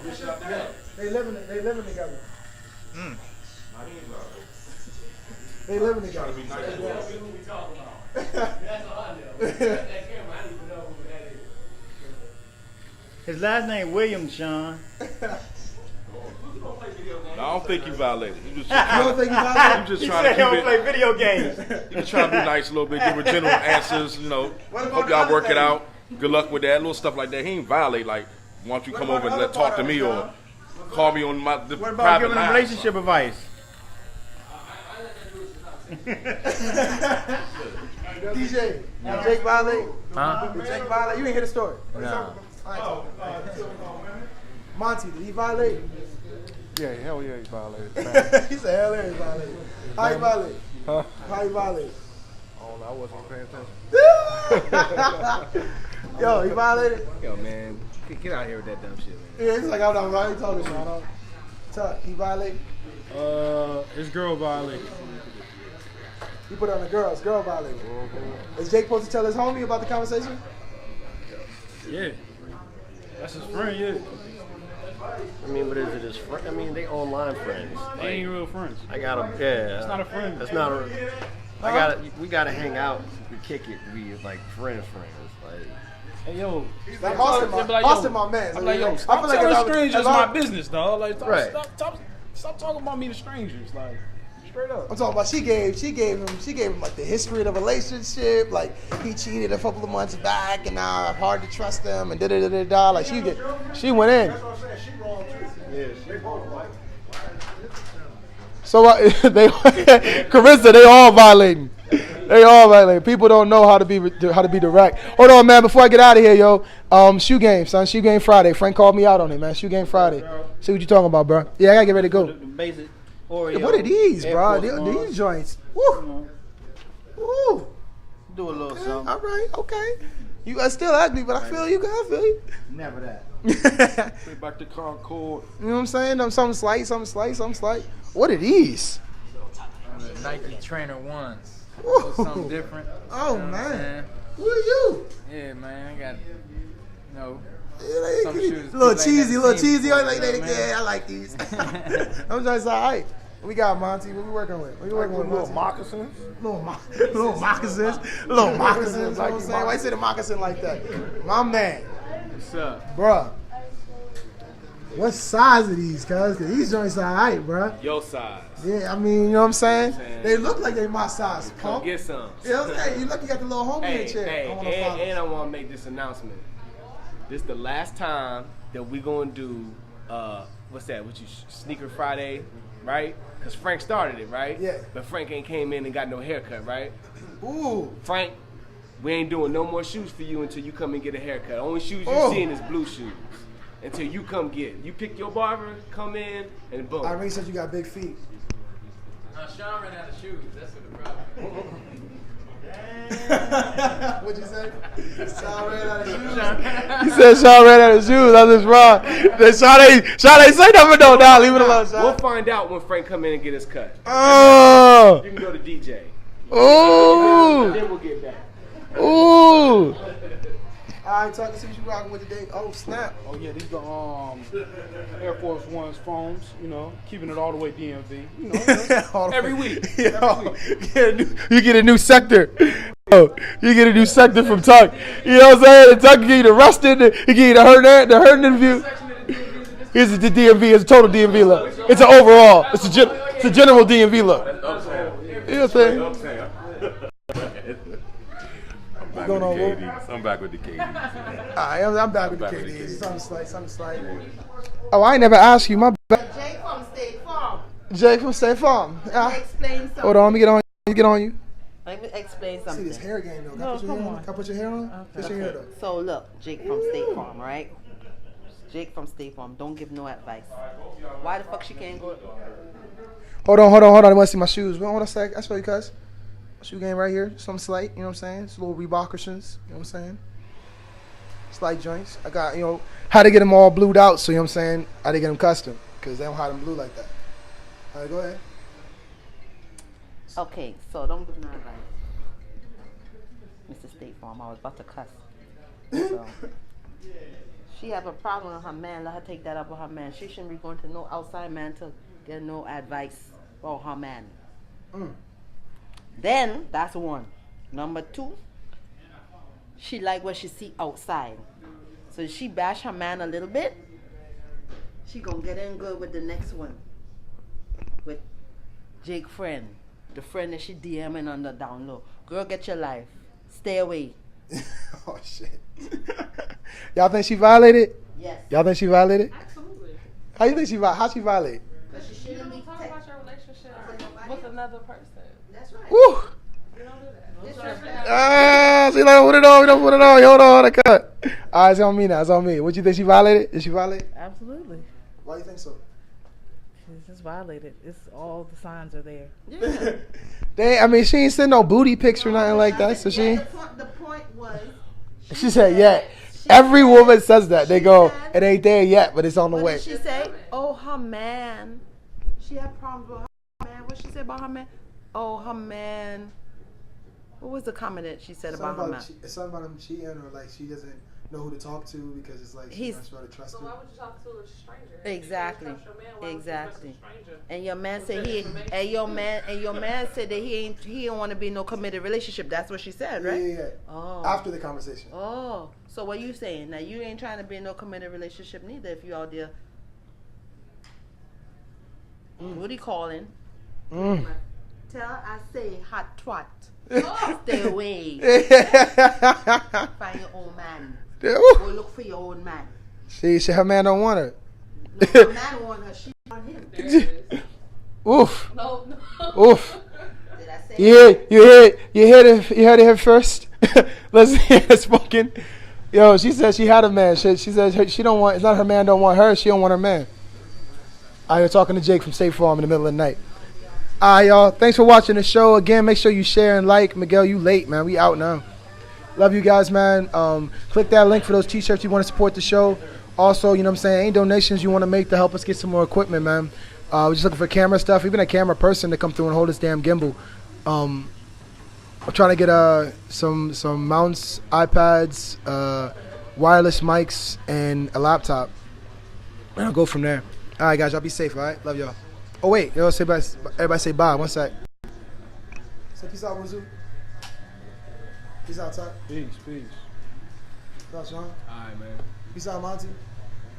They living together. They living together. His last name Williams, Sean. I don't think he violated. You just don't think he violated? You just He trying said to he don't keep play it. video games. You just trying to be nice a little bit, give her general answers. You know, What about hope the y'all other work it thing? out. Good luck with that, little stuff like that. He ain't violate. Like, why don't you come over and talk to me or call me on the What about private giving him line? relationship advice? DJ, did Jake violate? Huh? Did Jake violate? You didn't hear the story. No. Monty, did he violate? Yeah, hell yeah, he violated. He said, hell yeah, he violated. How he violate? Huh? How he violate? Oh, I wasn't paying attention. Yo, he violated? Yo, man, get out here with that dumb shit, man. Yeah, he's like, I'm not right. He told me, Sean. Tuck, he violated? His girl violated. He put it on the girls. Girl violated. Is Jake supposed to tell his homie about the conversation? Yeah. That's his friend, yeah. I mean, but is it his friend? I mean, they online friends. They ain't real friends. I got him. Yeah. That's not a friend. That's not a. We gotta hang out. We kick it. We like friends. Like. Hey, yo. Like Austin, my man. I'm like, yo, I stop feel like telling if I- strangers if I- my business, dog. Like, Right. Stop talking about me to strangers. Like, straight up. I'm talking about she gave him like the history of the relationship, like he cheated a couple of months back and now it's hard to trust him and da. Like she went in. So they Carissa, they all violating. They all violate. People don't know how to be direct. Hold on, man. Before I get out of here, yo. Shoe game, son. Shoe game Friday. Frank called me out on it, man. Shoe game Friday. See what you talking about, bro. Yeah, I gotta get ready to go. The basic Oreo. What are these, bro? Air Force These joints. Woo. Woo. Do a little Okay, something. all right. Okay. You are still ugly, but I feel you. I feel you. Never that. Straight back to Concord. You know what I'm saying? Something slight. What are these? Nike Trainer Ones. Woo. Something different. Oh, You know what I'm man. saying? Who are you? Yeah, man. I got, Yeah, some shoes. little people ain't cheesy. never seen I before, like you know that. what I mean? Yeah, I like these. I'm just all right. We got Monty. What we working with? What you working with, Little Monty? moccasins. Little moccasins. You know what I'm saying? Why you say the moccasin like that? My man. What's up? Bruh. What size are these, cuz? Cause these joints are alright, bruh. Your size. Yeah, I mean, you know what I'm saying? They look like they my size, Come punk. get some. You know what I'm saying? You look, you got the little homie in the chair. I wanna follow. And I want to make this announcement. This the last time that we gonna do Sneaker Friday, right? Because Frank started it, right? Yeah. But Frank ain't came in and got no haircut, right? Ooh. Frank, we ain't doing no more shoes for you until you come and get a haircut. Only shoes you Oh. seeing is blue shoes. Until you come get. You pick your barber, come in, and boom. Irene said you got big feet. Sean ran out of shoes. That's what the problem is. What'd you say? Sean ran out of shoes. Sean- You said Sean ran out of shoes. I was just wrong. Sean ain't say nothing though. Nah, leave it alone, Sean. We'll find out when Frank come in and get his cut. Oh. You can go to DJ. Ooh. Then we'll get back. Ooh. All right, talk to see what you rocking with today. Oh, snap. Oh yeah, these are Air Force One's foams. You know, keeping it all the way DMV. You know, Every week. Yo, you get a new sector. Oh, you get a new sector from Tuck. You know what I'm saying? Tuck give you the rusted, he give you the hurting interview. Here's the DMV. It's a total DMV look. It's an overall. It's a general DMV look. You know what I'm saying? Going on, KDs. I'm back with the KDs. I'm back with the KDs. Something slight. Oh, I ain't never asked you. My bad. Jay from State Farm. Jay from State Farm. Let me explain something. Hold on, let me get on you. Let me explain something. See this hair game though. No, come on. Can I put your hair on? Put your hair though. So look, Jake from State Farm, right? Jake from State Farm. Don't give no advice. Why the fuck she can't go? Hold on. I want to see my shoes. Hold on a sec. I show you, cuz. Shoe game right here. Something slight. You know what I'm saying? It's little Reebokersons. You know what I'm saying? Slight joints. I got, how to get them all blued out. So, you know what I'm saying? I didn't get them custom because they don't have them blue like that. All right, go ahead. Okay, so don't give no advice. Mr. State Farm, I was about to cuss. So, she have a problem with her man. Let her take that up with her man. She shouldn't be going to no outside man to get no advice for her man. Then, that's one. Number two, she like what she see outside. So she bash her man a little bit, she gonna get in good with the next one. With Jake friend. The friend that she DMing on the down low. Girl, get your life. Stay away. Oh, shit. Y'all think she violated? Yes. Y'all think she violated? Absolutely. How you think how she violated? Because she shouldn't be Talk about your relationship with another person. That's right. Woo! You don't do that. See, like, put it on. We don't put it on. Hold on, cut. All right, it's on me now. It's on me. What you think she violated? Did she violate? Absolutely. Why do you think so? It's just violated. It's all the signs are there. Yeah. She ain't send no booty pics or nothing like that. So she. The point was. She said, "Yeah." Every woman says that. They go, "It ain't there yet, but it's on the What way." did she say? Oh, her man. She had problems with her man. What she say about her man? Oh, her man. What was the comment that she said about her man? It's something about him cheating, or like she doesn't know who to talk to because it's like she's not sure to trust So him. why would you talk to a stranger? Exactly. You trust your man, why would you Exactly. trust a stranger? And your man said your man said that he don't want to be in no committed relationship. That's what she said, right? Yeah. Oh. After the conversation. Oh. So what you saying? Now you ain't trying to be in no committed relationship neither if you out there. What he calling? Tell I say hot twat. Stay away. Find your own man. Go look for your own man. See, her man don't want her. No, her man want her. She want him. Oof. No. Oof. Did I say You heard it here first. Let's hear it spoken. Yo, she said she had a man. She said she don't want. It's not her man don't want her. She don't want her man. I was talking to Jake from State Farm in the middle of the night. All right, y'all. Thanks for watching the show. Again, make sure you share and like. Miguel, you late, man. We out now. Love you guys, man. Click that link for those t-shirts you want to support the show. Also, you know what I'm saying, any donations you want to make to help us get some more equipment, man. We're just looking for camera stuff. Even a camera person to come through and hold this damn gimbal. We're trying to get some mounts, iPads, wireless mics, and a laptop. And I'll go from there. All right, guys, y'all be safe, all right? Love y'all. Oh, wait. Yo, everybody say bye. One sec. Say peace out, Wazoo. Peace out, Tuck. Peace. Peace out, Sean. All right, man. Peace out, Monty.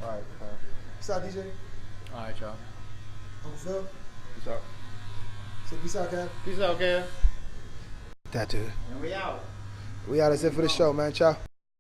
All right, Peace out, DJ. All right, y'all. Uncle Phil. Peace out. Say peace out, Kev. Peace out, Kev. That dude. And we out. We out. That's it for the show, man. Ciao.